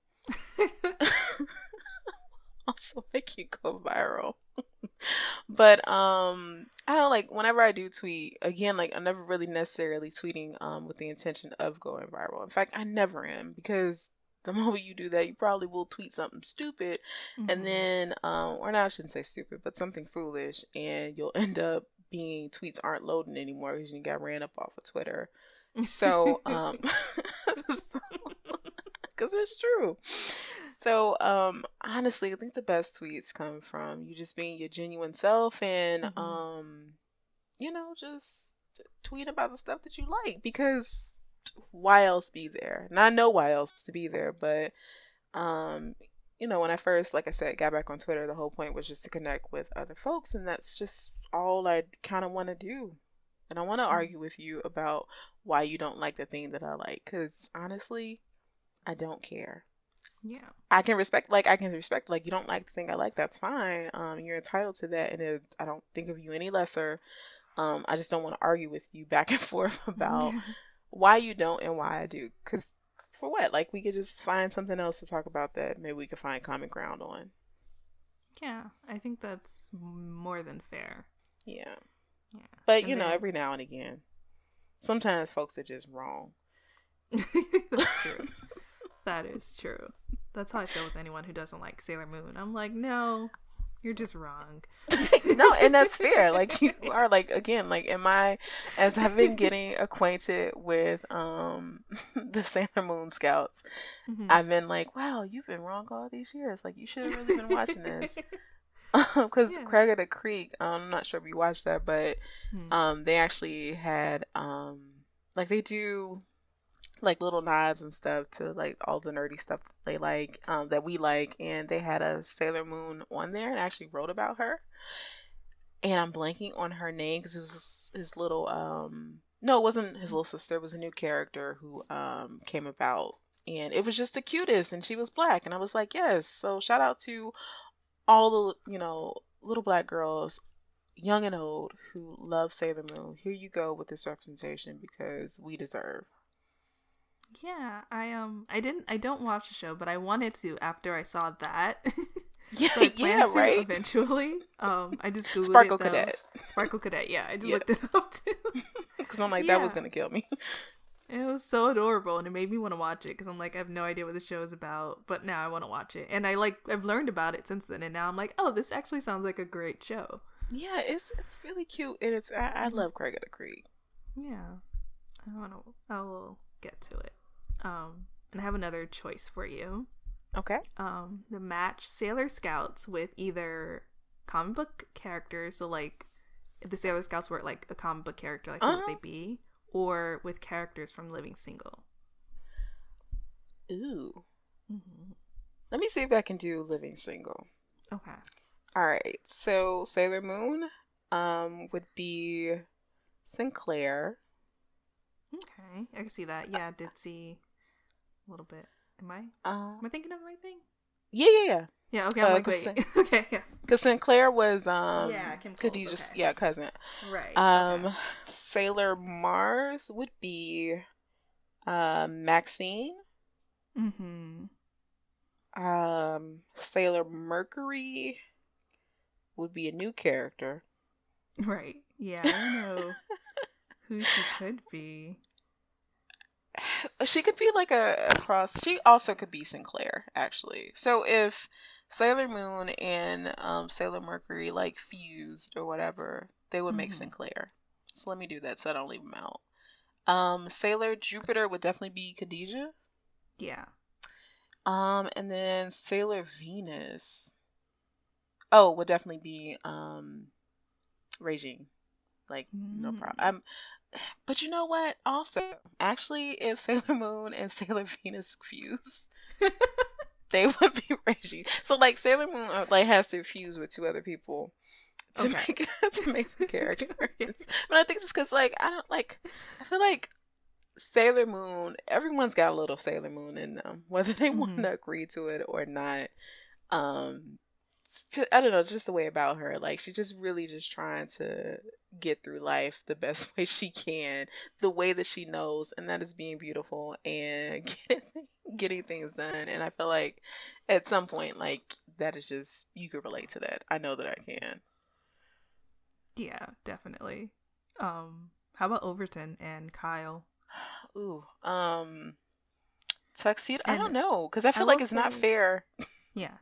Speaker 2: also make you go viral. But I don't know, like whenever I do tweet, again, like I'm never really necessarily tweeting with the intention of going viral. In fact, I never am because the moment you do that, you probably will tweet something stupid and
Speaker 1: Mm-hmm.
Speaker 2: then or no, I shouldn't say stupid, but something foolish and you'll end up being tweets aren't loading anymore because you got ran up off of Twitter. So because it's true. So, honestly, I think the best tweets come from you just being your genuine self and,
Speaker 1: Mm-hmm.
Speaker 2: just tweet about the stuff that you like because why else be there? And I know why else to be there, but, um, when I first, like I said, got back on Twitter, the whole point was just to connect with other folks, and that's just all I kind of want to do. And I want to argue with you about why you don't like the thing that I like, because honestly, I don't care.
Speaker 1: Yeah.
Speaker 2: I can respect like you don't like the thing I like, that's fine. You're entitled to that, and I don't think of you any lesser. I just don't want to argue with you back and forth about why you don't and why I do. Cause for what? Like we could just find something else to talk about that maybe we could find common ground on.
Speaker 1: Yeah, I think that's more than fair.
Speaker 2: Yeah.
Speaker 1: Yeah.
Speaker 2: But
Speaker 1: And then
Speaker 2: every now and again, sometimes folks are just wrong.
Speaker 1: that's true. That is true. That's how I feel with anyone who doesn't like Sailor Moon. I'm like, no, you're just wrong.
Speaker 2: No, and that's fair. Like you are like again, like am I as I've been getting acquainted with the Sailor Moon Scouts,
Speaker 1: Mm-hmm.
Speaker 2: I've been like, wow, you've been wrong all these years. Like you should have really been watching this. Because
Speaker 1: Yeah.
Speaker 2: Craig of the Creek, I'm not sure if you watched that, but
Speaker 1: Hmm.
Speaker 2: they actually had like they do like little nods and stuff to like all the nerdy stuff that they like, that we like, and they had a Sailor Moon on there and actually wrote about her. And I'm blanking on her name because it was his little no, it wasn't his little sister, it was a new character who came about, and it was just the cutest, and she was black, and I was like, yes. So shout out to all the little black girls, young and old, who love Sailor Moon. Here you go with this representation because we deserve.
Speaker 1: Yeah, I don't watch the show, but I wanted to after I saw that.
Speaker 2: Yeah,
Speaker 1: So I plan
Speaker 2: yeah,
Speaker 1: to
Speaker 2: right.
Speaker 1: eventually. I just googled it
Speaker 2: Sparkle
Speaker 1: though.
Speaker 2: Cadet.
Speaker 1: Sparkle Cadet. Yeah, I just
Speaker 2: Yeah,
Speaker 1: looked it up too.
Speaker 2: because I'm like that was
Speaker 1: Yeah.
Speaker 2: gonna kill me.
Speaker 1: It was so adorable and it made me want to watch it because I'm like I have no idea what the show is about, but now I want to watch it. And I've learned about it since then and now I'm like, "Oh, this actually sounds like a great show."
Speaker 2: Yeah, it's really cute, and I
Speaker 1: Hmm.
Speaker 2: love Craig of the Creek.
Speaker 1: Yeah. I will get to it. And I have another choice for you.
Speaker 2: Okay.
Speaker 1: The match Sailor Scouts with either comic book characters, so like if the Sailor Scouts were like a comic book character, like who
Speaker 2: Uh
Speaker 1: would they
Speaker 2: huh.
Speaker 1: be? Or with characters from Living Single.
Speaker 2: Ooh.
Speaker 1: Mm-hmm.
Speaker 2: Let me see if I can do Living Single.
Speaker 1: Okay.
Speaker 2: All right. So Sailor Moon, would be Sinclair.
Speaker 1: Okay. I can see that. Yeah, I did see a little bit.
Speaker 2: Uh,
Speaker 1: Am I thinking of the right thing?
Speaker 2: yeah, yeah, yeah.
Speaker 1: Yeah, okay, I'm like,
Speaker 2: Cause
Speaker 1: wait. Okay, yeah.
Speaker 2: Sinclair was
Speaker 1: Yeah, Kim Coles,
Speaker 2: Khadijah's,
Speaker 1: okay.
Speaker 2: yeah, cousin.
Speaker 1: Right, okay.
Speaker 2: Um, Sailor Mars would be Maxine.
Speaker 1: Mm-hmm.
Speaker 2: Sailor Mercury would be a new character.
Speaker 1: Right. Yeah, I don't know who she could be.
Speaker 2: She could be like a cross. She also could be Sinclair, actually. So if Sailor Moon and Sailor Mercury like fused or whatever, they would make
Speaker 1: Mm-hmm.
Speaker 2: Sinclair. So let me do that so I don't leave them out. Sailor Jupiter would definitely be Khadijah.
Speaker 1: Yeah.
Speaker 2: And then Sailor Venus. Oh, would definitely be Regine. Like no
Speaker 1: Mm-hmm.
Speaker 2: problem. But you know what? Also, actually, if Sailor Moon and Sailor Venus fuse, they would be Reggie. So like Sailor Moon like has to fuse with two other people to
Speaker 1: Okay.
Speaker 2: make to make some characters.
Speaker 1: Okay.
Speaker 2: But I think it's because like I don't like. I feel like Sailor Moon. Everyone's got a little Sailor Moon in them, whether they want
Speaker 1: Mm-hmm.
Speaker 2: to agree to it or not. Um, I don't know, just the way about her. Like she's just really just trying to get through life the best way she can, the way that she knows, and that is being beautiful and getting things done. And I feel like at some point, like that is just, you can relate to that. I know that I can.
Speaker 1: Yeah, definitely. How about Overton and Kyle?
Speaker 2: Ooh, tuxedo. I don't
Speaker 1: And
Speaker 2: know, because I
Speaker 1: I
Speaker 2: feel like
Speaker 1: will
Speaker 2: it's not
Speaker 1: say,
Speaker 2: fair.
Speaker 1: yeah,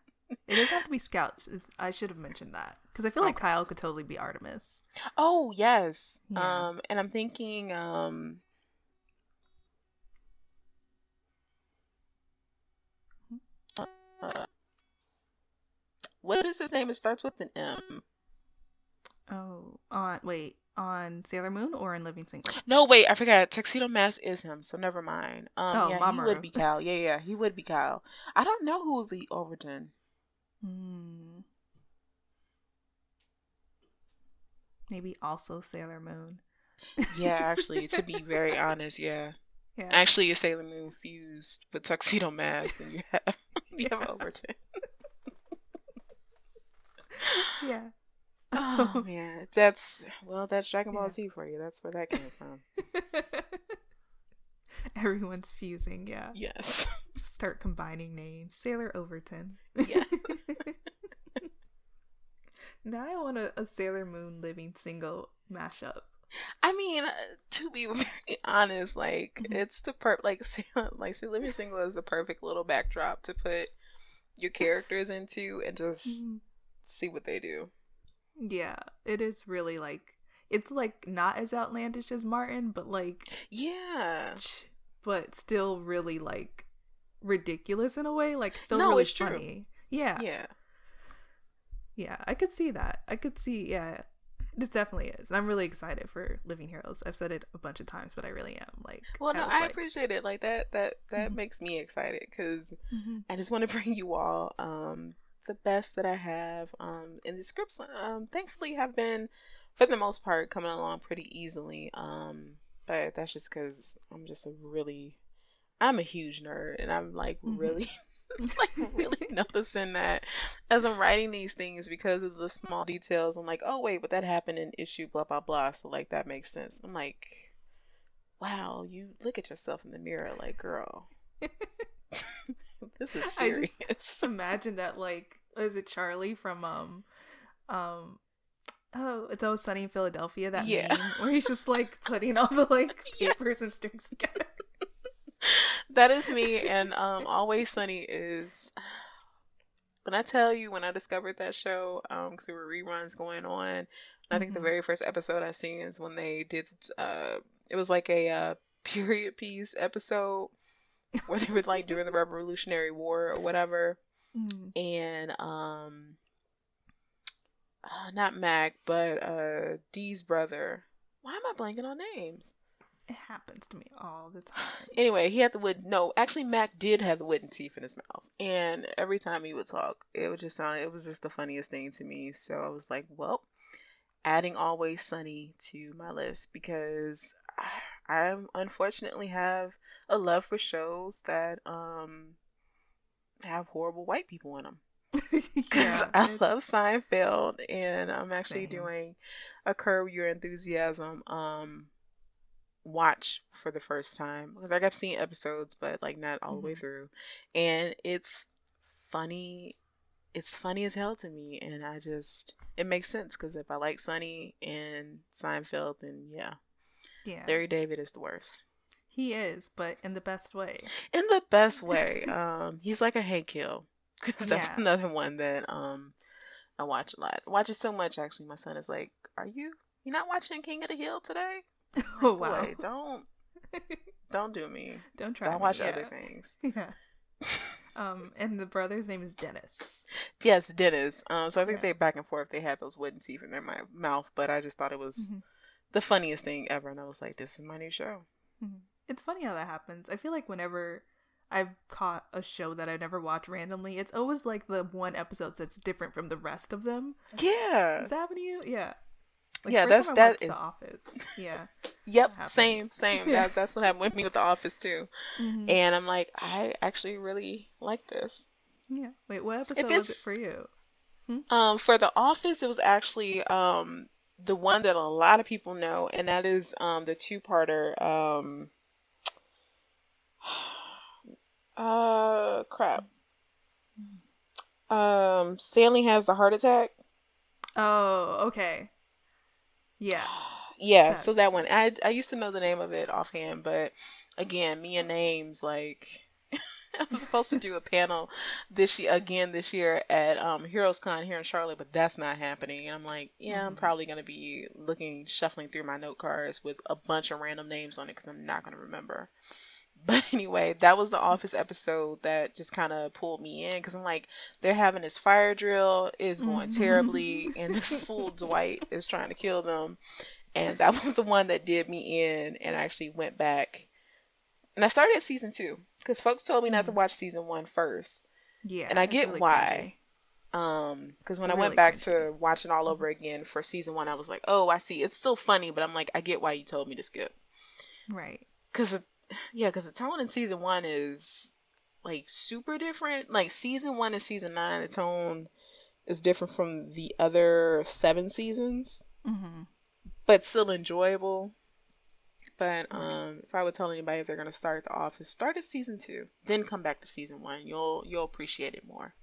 Speaker 1: it doesn't have to be Scouts. I should have mentioned that because I feel like
Speaker 2: Okay.
Speaker 1: Kyle could totally be Artemis.
Speaker 2: Oh yes.
Speaker 1: Yeah.
Speaker 2: And I'm thinking, uh, what is his name? It starts with an M.
Speaker 1: Oh, on Sailor Moon or in Living Single?
Speaker 2: No, wait, I forgot. Tuxedo Mask is him, so never mind.
Speaker 1: Oh,
Speaker 2: Yeah, he would
Speaker 1: Mamoru.
Speaker 2: be Cal. Yeah, yeah, he would be Cal. I don't know who would be Overton.
Speaker 1: Hmm. Maybe also Sailor Moon.
Speaker 2: Yeah, actually, to be very honest, yeah.
Speaker 1: Yeah.
Speaker 2: Actually, a Sailor Moon fused with Tuxedo Mask, and you have you have
Speaker 1: Yeah.
Speaker 2: Overton.
Speaker 1: Yeah.
Speaker 2: Oh man, that's Dragon Ball
Speaker 1: Yeah.
Speaker 2: Z for you. That's where that came from.
Speaker 1: Everyone's fusing, yeah.
Speaker 2: Yes.
Speaker 1: Just start combining names. Sailor Overton.
Speaker 2: Yeah.
Speaker 1: Now I want a Sailor Moon Living Single mashup.
Speaker 2: I mean, to be very honest, like
Speaker 1: Hmm.
Speaker 2: it's the like Living Single is the perfect little backdrop to put your characters into and just
Speaker 1: Hmm.
Speaker 2: see what they do.
Speaker 1: Yeah, it is really like it's like not as outlandish as Martin, but like
Speaker 2: Yeah.
Speaker 1: but still really like ridiculous in a way, like still
Speaker 2: No,
Speaker 1: really
Speaker 2: it's true.
Speaker 1: funny. Yeah.
Speaker 2: Yeah.
Speaker 1: Yeah, I could see that. I could see, yeah. This definitely is. And I'm really excited for Living Heroes. I've said it a bunch of times, but I really am. Like
Speaker 2: Well,
Speaker 1: I
Speaker 2: no,
Speaker 1: was
Speaker 2: I
Speaker 1: like,
Speaker 2: appreciate it. Like that
Speaker 1: mhm,
Speaker 2: makes me excited because
Speaker 1: mhm,
Speaker 2: I just want to bring you all the best that I have. And the scripts thankfully have been, for the most part, coming along pretty easily. But that's just because I'm a huge nerd, and I'm like
Speaker 1: mhm.
Speaker 2: really like really noticing that as I'm writing these things because of the small details. I'm like, oh wait, but that happened in issue blah blah blah. So like that makes sense. I'm like, wow, you look at yourself in the mirror like, girl, this is
Speaker 1: I just
Speaker 2: serious.
Speaker 1: imagine that like is it Charlie from um oh, it's always sunny in Philadelphia, that
Speaker 2: Yeah.
Speaker 1: meme where he's just like putting all the like papers and
Speaker 2: Yes.
Speaker 1: strings together.
Speaker 2: That is me, and Always Sunny is, when I tell you, when I discovered that show, because there were reruns going on, I think the
Speaker 1: Hmm.
Speaker 2: very first episode I seen is when they did, it was like a period piece episode where they were like during the Revolutionary War or whatever,
Speaker 1: Mm.
Speaker 2: and not Mac, but Dee's brother. Why am I blanking on names?
Speaker 1: It happens to me all the time.
Speaker 2: Anyway, he had the wood. No, actually, Mac did have the wooden teeth in his mouth, and every time he would talk, it would just sound. It was just the funniest thing to me. So I was like, well, adding Always Sunny to my list because I unfortunately have a love for shows that have horrible white people in them. Because
Speaker 1: Yeah,
Speaker 2: I
Speaker 1: it's
Speaker 2: love Seinfeld, and I'm actually
Speaker 1: same.
Speaker 2: doing a Curb Your Enthusiasm watch for the first time because like I've seen episodes, but like not all the way
Speaker 1: Hmm.
Speaker 2: through, and funny. It's funny as hell to me, and it makes sense because if I like Sunny and Seinfeld, then yeah,
Speaker 1: Yeah,
Speaker 2: Larry David is the worst
Speaker 1: he is, but in the best way.
Speaker 2: in the best way. He's like a Hank Hill because that's
Speaker 1: Yeah.
Speaker 2: another one that I watch a lot. I watch it so much actually. My son is like, "Are you not watching King of the Hill today?" I'm
Speaker 1: Oh
Speaker 2: like,
Speaker 1: wow.
Speaker 2: "Boy, don't do me.
Speaker 1: Don't try
Speaker 2: Don't
Speaker 1: me.
Speaker 2: watch other
Speaker 1: Yeah.
Speaker 2: things."
Speaker 1: Yeah. And the brother's name is Dennis.
Speaker 2: Yes, Dennis. So I think
Speaker 1: Yeah.
Speaker 2: they back and forth. They had those wooden teeth in their mouth, but I just thought it was
Speaker 1: Hmm.
Speaker 2: the funniest thing ever, and I was like, "This is my new show."
Speaker 1: Hmm. It's funny how that happens. I feel like whenever I've caught a show that I never watched randomly, it's always like the one episode that's different from the rest of them.
Speaker 2: Yeah,
Speaker 1: Does that happen to you? Yeah. Like the
Speaker 2: yeah.
Speaker 1: first time I
Speaker 2: That
Speaker 1: watched The
Speaker 2: is.
Speaker 1: Office. Yeah,
Speaker 2: Yep,
Speaker 1: that happens.
Speaker 2: same, same.
Speaker 1: Yeah.
Speaker 2: That's what happened with me with The Office too.
Speaker 1: Hmm.
Speaker 2: And I'm like, I actually really like this.
Speaker 1: Yeah. Wait, what
Speaker 2: If
Speaker 1: episode was it
Speaker 2: it's
Speaker 1: for you? Hmm?
Speaker 2: for The Office, it was actually the one that a lot of people know, and that is the two-parter crap. Stanley has the heart attack.
Speaker 1: Oh, okay. Yeah,
Speaker 2: Yeah, so
Speaker 1: that's
Speaker 2: that one.
Speaker 1: right.
Speaker 2: I used to know the name of it offhand, but again, me and names like I was supposed to do a panel this year at Heroes Con here in Charlotte, but that's not happening. And I'm like, yeah, I'm
Speaker 1: Hmm.
Speaker 2: probably gonna be shuffling through my note cards with a bunch of random names on it because I'm not gonna remember. But anyway, that was the Office episode that just kind of pulled me in because I'm like, they're having this fire drill, is going
Speaker 1: Hmm.
Speaker 2: terribly, and this fool Dwight is trying to kill them. And that was the one that did me in, and I actually went back. And I started season two because folks told me not to
Speaker 1: Hmm.
Speaker 2: watch season one first. And
Speaker 1: Yeah,
Speaker 2: I
Speaker 1: it's
Speaker 2: get
Speaker 1: really cringy.
Speaker 2: why. Because
Speaker 1: It's
Speaker 2: when I went
Speaker 1: really
Speaker 2: back
Speaker 1: cringy.
Speaker 2: to watching all
Speaker 1: Hmm.
Speaker 2: over again for season one, I was like, oh, I see. It's still funny, but I'm like, I get why you told me to skip.
Speaker 1: Right.
Speaker 2: Because yeah, because the tone in season one is like super different. Like season one and season nine, the tone is different from the other seven seasons,
Speaker 1: Hmm.
Speaker 2: but still enjoyable. But
Speaker 1: Right.
Speaker 2: if I would tell anybody if they're gonna start The Office, start at season two, then come back to season one. You'll appreciate it more.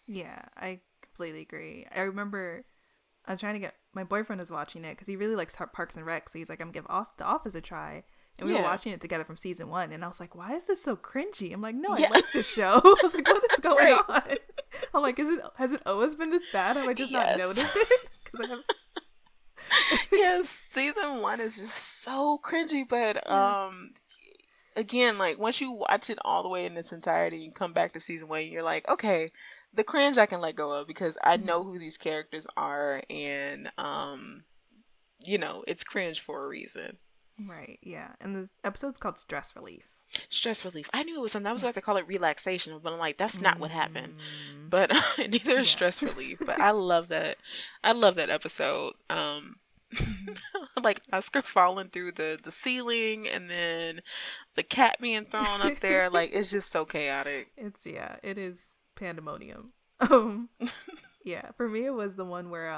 Speaker 1: Yeah, I completely agree. I remember I was trying to get my boyfriend was watching it because he really likes Parks and Rec, so he's like, "I'm give off The Office a try," and we were
Speaker 2: Yeah,
Speaker 1: watching it together from season one, and I was like, "Why is this so cringy?" I'm like, "No, I
Speaker 2: yeah,
Speaker 1: like this show." I was like, "What is going
Speaker 2: right.
Speaker 1: on?" I'm like, "Is it has it always been this bad? Have I just not
Speaker 2: Yes,
Speaker 1: noticed it?" Because I have.
Speaker 2: yes. Season one is just so cringy, but
Speaker 1: Yeah.
Speaker 2: again, like once you watch it all the way in its entirety and come back to season one, you're like, okay, the cringe I can let go of because I know
Speaker 1: Mhm.
Speaker 2: who these characters are, and it's cringe for a reason.
Speaker 1: Right. Yeah. And this episode's called Stress Relief.
Speaker 2: Stress relief. I knew it was something. I was about to call it relaxation, but I'm like, that's not what happened.
Speaker 1: Mm,
Speaker 2: But neither is
Speaker 1: yeah.
Speaker 2: stress relief. But I love that. I love that episode.
Speaker 1: Hmm.
Speaker 2: Like Oscar falling through the ceiling and then the cat being thrown up there. Like it's just so chaotic.
Speaker 1: It's yeah, it is pandemonium. Um, yeah, for me it was the one where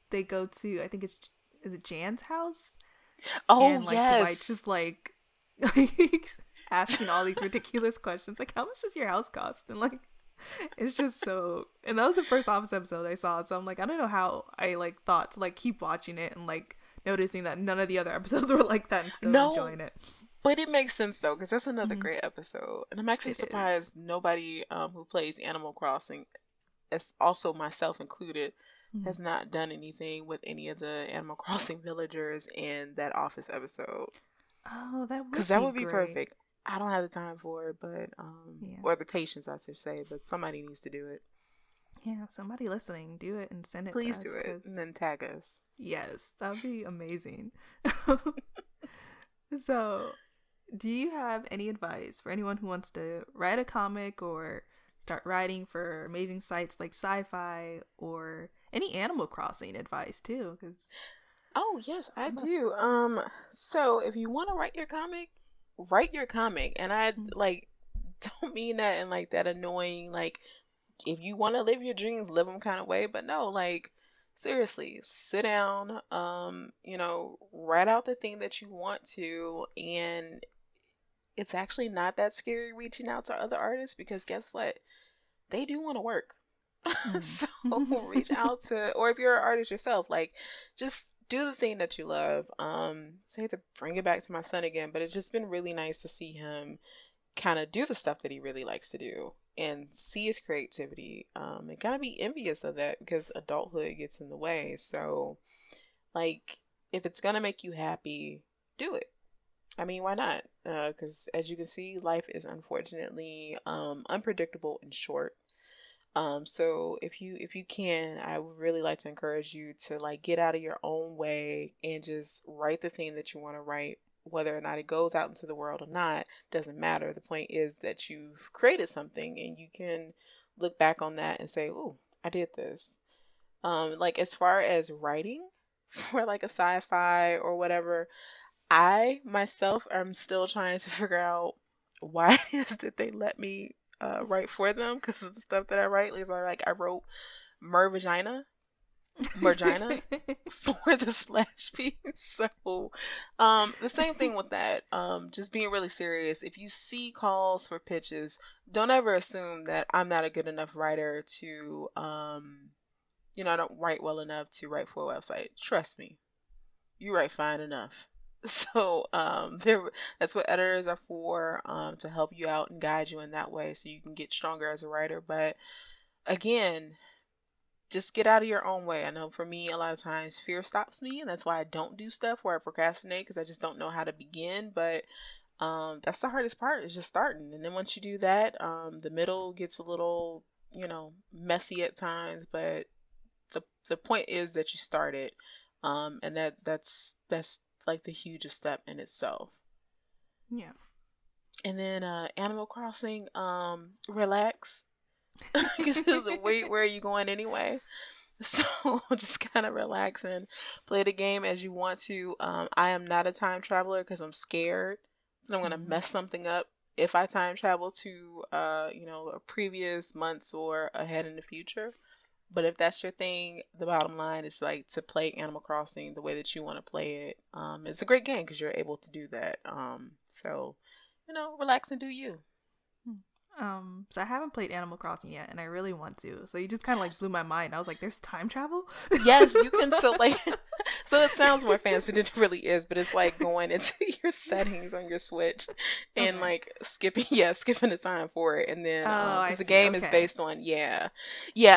Speaker 1: they go to I think it's is it Jan's house
Speaker 2: Oh
Speaker 1: and like Dwight's
Speaker 2: yes.
Speaker 1: just like asking all these ridiculous questions like how much does your house cost and like it's just so and that was the first Office episode I saw so I'm like I don't know how I like thought to like keep watching it and like noticing that none of the other episodes were like that and still
Speaker 2: No,
Speaker 1: enjoying it.
Speaker 2: but it makes sense though, because that's another
Speaker 1: Hmm.
Speaker 2: great episode. And I'm actually
Speaker 1: It is.
Speaker 2: surprised nobody who plays Animal Crossing, as also myself included,
Speaker 1: Mhm.
Speaker 2: has not done anything with any of the Animal Crossing villagers in that Office episode.
Speaker 1: Oh, that
Speaker 2: Because
Speaker 1: would
Speaker 2: that
Speaker 1: be
Speaker 2: would be
Speaker 1: great.
Speaker 2: perfect. I don't have the time for it, but
Speaker 1: Yeah.
Speaker 2: or the patience, I should say, but somebody needs to do it.
Speaker 1: Yeah, somebody listening, do it and send it to
Speaker 2: Please do
Speaker 1: us
Speaker 2: it and
Speaker 1: because,
Speaker 2: then tag us.
Speaker 1: yes, that would be amazing. So, do you have any advice for anyone who wants to write a comic or start writing for amazing sites like sci fi or any Animal Crossing advice too? Because
Speaker 2: Oh yes, I
Speaker 1: I'm not.
Speaker 2: do. So if you want to write your comic, and I
Speaker 1: Mm.
Speaker 2: like don't mean that in like that annoying like if you want to live your dreams, live them kind of way, but no, like seriously, sit down, write out the thing that you want to, and it's actually not that scary reaching out to other artists because guess what? They do want to work.
Speaker 1: Mm.
Speaker 2: So reach out to, or if you're an artist yourself, like just do the thing that you love. Say to bring it back to my son again, but it's just been really nice to see him kind of do the stuff that he really likes to do and see his creativity. And kind of be envious of that because adulthood gets in the way. So like, if it's gonna make you happy, do it. I mean, why not? Because as you can see, life is unfortunately unpredictable and short. So if you can, I would really like to encourage you to like get out of your own way and just write the thing that you want to write. Whether or not it goes out into the world or not, doesn't matter. The point is that you've created something and you can look back on that and say, "Ooh, I did this." Like as far as writing for like a sci-fi or whatever, I myself am still trying to figure out why it is that they let me write for them because of the stuff that I write. Like I wrote Mer Vagina, Virginia for the splash piece. So, the same thing with that. Just being really serious. If you see calls for pitches, don't ever assume that I'm not a good enough writer to, I don't write well enough to write for a website. Trust me, you write fine enough. So, that's what editors are for, to help you out and guide you in that way so you can get stronger as a writer. But again, just get out of your own way. I know for me, a lot of times fear stops me, and that's why I don't do stuff where I procrastinate because I just don't know how to begin. But that's the hardest part is just starting. And then once you do that, the middle gets a little, messy at times. But the point is that you started, and that's like the hugest step in itself.
Speaker 1: Yeah.
Speaker 2: And then Animal Crossing, relax. Because where are you going anyway? So just kind of relax and play the game as you want to. I am not a time traveler because I'm scared that I'm gonna mess something up if I time travel to a previous months or ahead in the future. But if that's your thing, the bottom line is like to play Animal Crossing the way that you want to play it. It's a great game because you're able to do that. So relax and do you.
Speaker 1: So I haven't played Animal Crossing yet, and I really want to. So you just kind of like blew
Speaker 2: Yes.
Speaker 1: my mind. I was like, "There's time travel?"
Speaker 2: Yes, you can. So like, so it sounds more fancy than it really is, but it's like going into your settings on your Switch and
Speaker 1: Okay.
Speaker 2: like skipping the time for it, and then
Speaker 1: Oh, I
Speaker 2: because the
Speaker 1: see.
Speaker 2: game is
Speaker 1: Okay.
Speaker 2: based on yeah,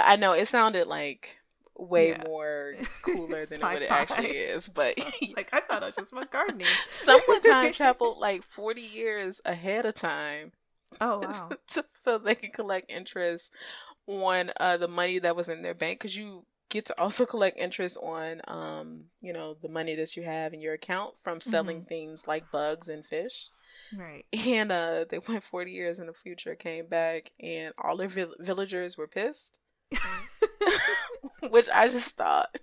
Speaker 2: I know it sounded like way
Speaker 1: Yeah.
Speaker 2: more cooler than what it actually
Speaker 1: Sci-fi.
Speaker 2: is, but
Speaker 1: I was like, I thought I was just about gardening.
Speaker 2: someone time traveled like 40 years ahead of time
Speaker 1: Oh wow.
Speaker 2: so they can collect interest on the money that was in their bank because you get to also collect interest on the money that you have in your account from selling
Speaker 1: Mm-hmm.
Speaker 2: things like bugs and fish.
Speaker 1: Right.
Speaker 2: And they went 40 years in the future, came back, and all their villagers were pissed. Which I just thought,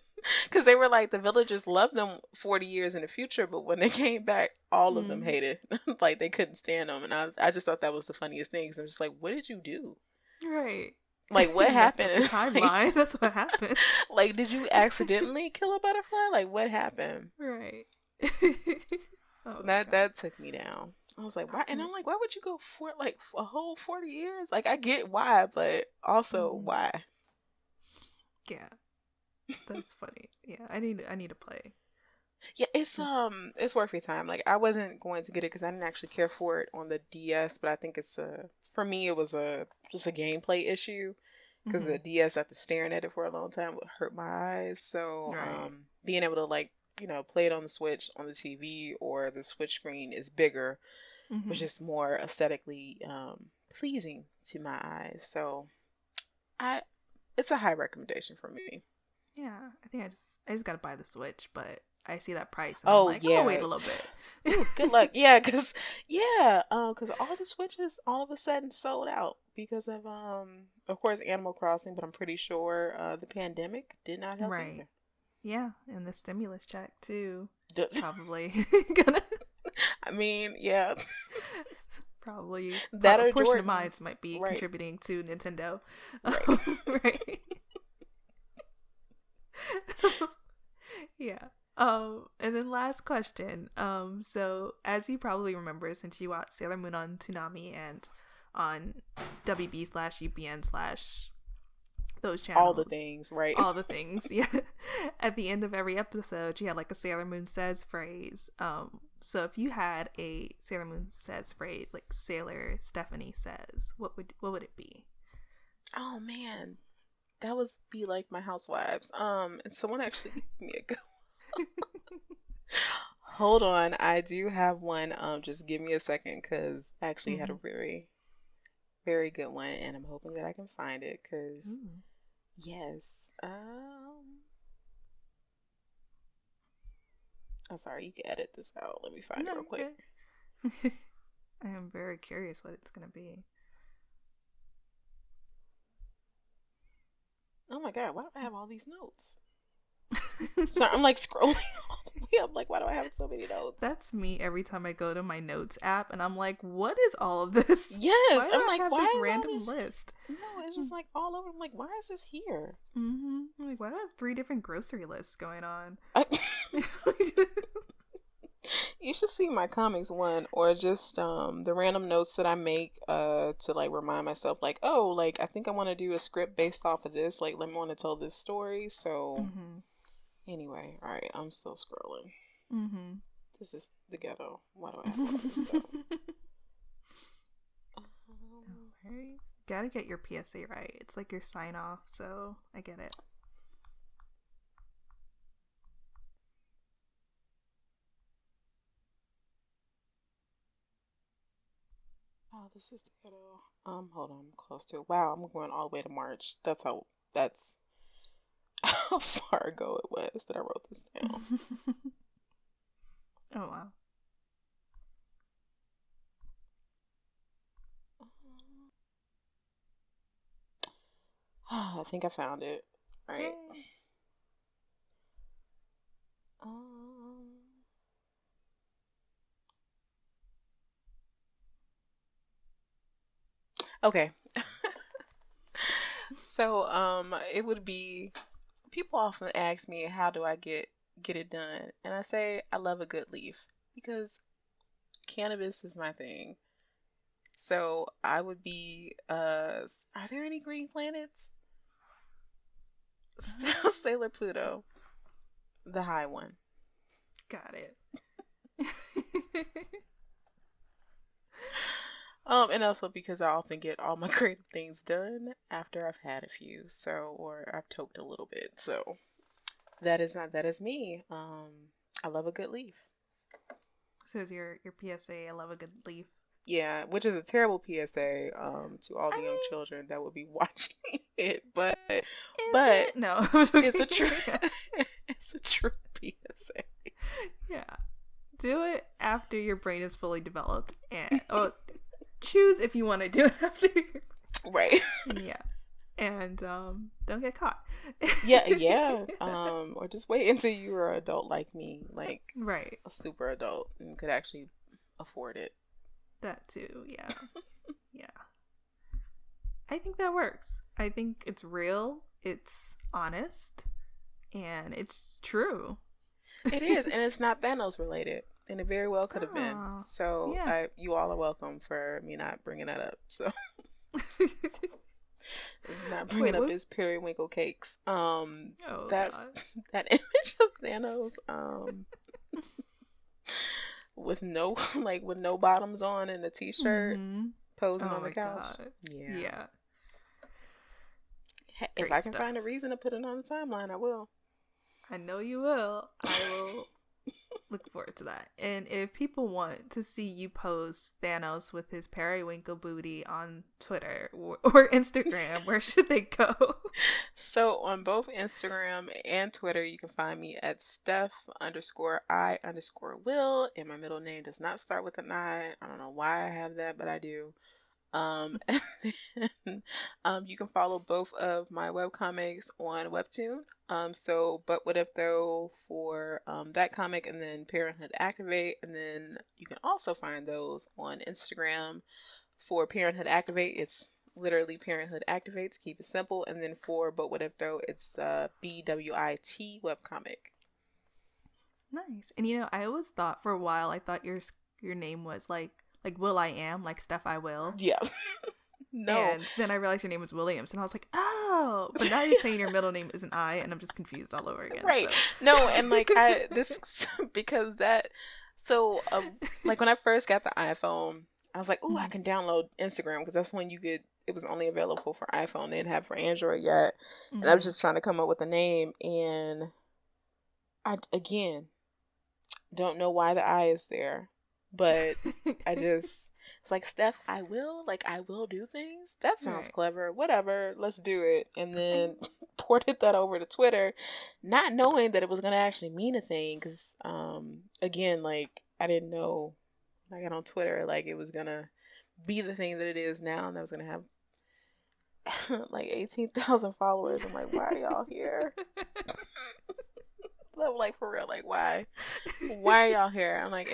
Speaker 2: because they were like the villagers loved them 40 years in the future, but when they came back, all of them
Speaker 1: Mm.
Speaker 2: hated, like they couldn't stand them, and I just thought that was the funniest thing. 'Cause I'm just like, what did you do?
Speaker 1: Right.
Speaker 2: Like, what
Speaker 1: You messed up the
Speaker 2: happened? like,
Speaker 1: timeline. That's what happened.
Speaker 2: like, did you accidentally kill a butterfly? Like, what happened?
Speaker 1: Right.
Speaker 2: So
Speaker 1: Oh god.
Speaker 2: that took me down. I was like, why? And I'm like, why would you go for like a whole 40 years? Like, I get why, but also
Speaker 1: Mm-hmm.
Speaker 2: why?
Speaker 1: Yeah, that's funny. Yeah, I need to play.
Speaker 2: Yeah, it's worth your time. Like, I wasn't going to get it because I didn't actually care for it on the DS, but I think it's for me it was a just a gameplay issue because
Speaker 1: Mm-hmm.
Speaker 2: the DS after staring at it for a long time would hurt my eyes. So
Speaker 1: Right.
Speaker 2: being able to like play it on the Switch on the TV or the Switch screen is bigger, was
Speaker 1: Mm-hmm.
Speaker 2: just more aesthetically pleasing to my eyes. So I it's a high recommendation for me.
Speaker 1: Yeah, I just gotta buy the Switch, but I see that price and I'm
Speaker 2: Oh
Speaker 1: like, I'm gonna wait
Speaker 2: yeah.
Speaker 1: a little bit.
Speaker 2: Ooh, good luck. Yeah, cause all the Switches all of a sudden sold out because of course Animal Crossing, but I'm pretty sure the pandemic did not help
Speaker 1: Right.
Speaker 2: either.
Speaker 1: Yeah, and the stimulus check too.
Speaker 2: D-
Speaker 1: Probably gonna
Speaker 2: I mean, yeah,
Speaker 1: probably
Speaker 2: that
Speaker 1: a
Speaker 2: or
Speaker 1: portion of mine
Speaker 2: Jordans.
Speaker 1: might be
Speaker 2: Right,
Speaker 1: contributing to Nintendo.
Speaker 2: right.
Speaker 1: Right. Yeah. And then last question. So as you probably remember, since you watched Sailor Moon on Toonami and on WB/UPN slash those
Speaker 2: All the
Speaker 1: channels,
Speaker 2: things, right?
Speaker 1: all the things. Yeah. At the end of every episode, she had like a Sailor Moon says phrase. So if you had a Sailor Moon says phrase, like Sailor Stephanie says, what would it be?
Speaker 2: Oh man, that would be like my housewives. And someone actually gave me a good. Hold on, I do have one. Just give me a second, cause I actually had a
Speaker 1: Mm-hmm.
Speaker 2: very, very good one, and I'm hoping that I can find it, cause
Speaker 1: Ooh.
Speaker 2: yes. I'm sorry, you can edit this out. Let me find it
Speaker 1: No,
Speaker 2: real quick.
Speaker 1: you're good. I am very curious what it's gonna be.
Speaker 2: Oh my God, why do I have all these notes? So I'm like scrolling all the way up. Like, why do I have so many notes?
Speaker 1: That's me every time I go to my notes app and I'm like, what is all of this?
Speaker 2: Yes,
Speaker 1: Why do
Speaker 2: I'm
Speaker 1: I
Speaker 2: like,
Speaker 1: have
Speaker 2: why
Speaker 1: this
Speaker 2: is all
Speaker 1: random
Speaker 2: this?
Speaker 1: list?
Speaker 2: No, it's just like all over. I'm like, why is this here?
Speaker 1: Mm-hmm. I'm like, why do I have 3 different grocery lists going on?
Speaker 2: I, you should see my comics one, or just the random notes that I make to like remind myself, like, oh, like I think I want to do a script based off of this. Like, let me want to tell this story. So
Speaker 1: Mm-hmm.
Speaker 2: anyway, all right, I'm still scrolling.
Speaker 1: Mm-hmm.
Speaker 2: This is the ghetto. Why do I have all this stuff?
Speaker 1: No worries. Gotta get your PSA right. It's like your sign off, so I get it.
Speaker 2: Oh, this is the ghetto. Hold on, I'm close to it. Wow, I'm going all the way to March. That's how far ago it was that I wrote this down.
Speaker 1: Oh wow.
Speaker 2: I think I found it. All right.
Speaker 1: Yay.
Speaker 2: Um, okay. So, it would be people often ask me how do I get it done, and I say I love a good leaf because cannabis is my thing. So I would be are there any green planets? Sailor Pluto, the high one.
Speaker 1: Got it.
Speaker 2: And also because I often get all my creative things done after I've had a few, so or I've toked a little bit. So that is me. I love a good leaf.
Speaker 1: Says your PSA. I love a good leaf.
Speaker 2: Yeah, which is a terrible PSA to all the
Speaker 1: I
Speaker 2: young
Speaker 1: mean,
Speaker 2: children that will be watching it,
Speaker 1: is
Speaker 2: but
Speaker 1: it? No.
Speaker 2: it's a true it's a true PSA.
Speaker 1: Yeah. Do it after your brain is fully developed, and choose if you want to do it after.
Speaker 2: Right.
Speaker 1: Yeah, and don't get caught.
Speaker 2: Yeah, yeah. Or just wait until you're an adult like me, like
Speaker 1: Right.
Speaker 2: a super adult, and could actually afford it.
Speaker 1: That too. Yeah. Yeah. I think that works. I think it's real. It's honest, and it's true.
Speaker 2: It is, and it's not Thanos related, and it very well could have been.
Speaker 1: Oh,
Speaker 2: So
Speaker 1: yeah.
Speaker 2: I, you all are welcome for me not bringing that up. So not bringing
Speaker 1: Wait,
Speaker 2: up
Speaker 1: what?
Speaker 2: his periwinkle cakes.
Speaker 1: Oh
Speaker 2: That
Speaker 1: god.
Speaker 2: that image of Thanos, with no like with no bottoms on and a t-shirt,
Speaker 1: Mm-hmm.
Speaker 2: posing
Speaker 1: Oh
Speaker 2: on the
Speaker 1: my
Speaker 2: couch.
Speaker 1: god.
Speaker 2: Yeah.
Speaker 1: Yeah.
Speaker 2: If I
Speaker 1: Great
Speaker 2: can
Speaker 1: stuff.
Speaker 2: find a reason to put it on the timeline, I will.
Speaker 1: I know you will. I will look forward to that. And if people want to see you post Thanos with his periwinkle booty on Twitter or Instagram, where should they go?
Speaker 2: So on both Instagram and Twitter, you can find me at Steph_I_Will, and my middle name does not start with an I. I don't know why I have that, but I do. And then, you can follow both of my webcomics on Webtoon. So, but what if though for that comic, and then Parenthood Activate, and then you can also find those on Instagram for Parenthood Activate. It's literally Parenthood Activates. Keep it simple. And then for but what if though, it's BWIT webcomic.
Speaker 1: Nice. And I always thought for a while I thought your name was like Will I Am, like Steph I Will.
Speaker 2: Yeah. No.
Speaker 1: And then I realized your name was Williams, and I was like, oh. But now you're saying your middle name is an I, and I'm just confused all over again.
Speaker 2: Right.
Speaker 1: So.
Speaker 2: No, and like I this because that so like when I first got the iPhone, I was like, "Oh, I
Speaker 1: Mhm.
Speaker 2: can download Instagram because that's when you could it was only available for iPhone. They didn't have it for Android yet." And I was
Speaker 1: Mhm.
Speaker 2: just trying to come up with a name, and I again don't know why the I is there, but I just it's like Steph, I will do things. That sounds
Speaker 1: Right.
Speaker 2: clever. Whatever, let's do it. And
Speaker 1: And
Speaker 2: then ported that over to Twitter, not knowing that it was gonna actually mean a thing. Cause again, like I didn't know when I got on Twitter, like it was gonna be the thing that it is now, and I was gonna have like 18,000 followers. I'm like, why are y'all here? Club. Like, for real, like, why are y'all here? I'm like,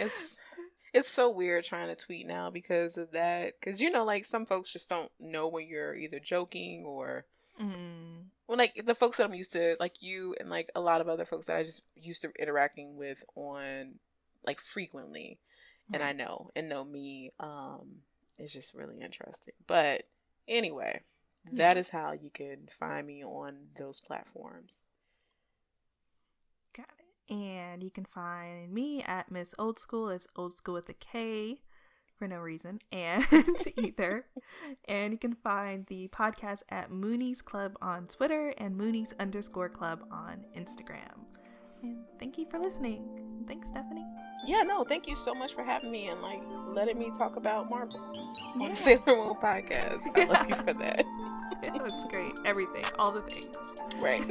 Speaker 2: it's so weird trying to tweet now because of that. Because, you know, like, some folks just don't know when you're either joking or
Speaker 1: Mm.
Speaker 2: when, like, the folks that I'm used to, like you and, like, a lot of other folks that I just used to interacting with on, like, frequently, and I
Speaker 1: Right.
Speaker 2: know me, it's just really interesting. But anyway, that
Speaker 1: Yeah.
Speaker 2: is how you can find me on those platforms.
Speaker 1: Got it. And you can find me at Miss Old School. It's old school with a K for no reason and either. And you can find the podcast at Moonies Club on Twitter and Moonies_club on Instagram. And thank you for listening. Thanks, Stephanie.
Speaker 2: Yeah, no, thank you so much for having me and like letting me talk about Marvel on
Speaker 1: Yeah.
Speaker 2: the Sailor Moon podcast. I love you
Speaker 1: Yeah.
Speaker 2: for that.
Speaker 1: That's great. Everything. All the things.
Speaker 2: Right.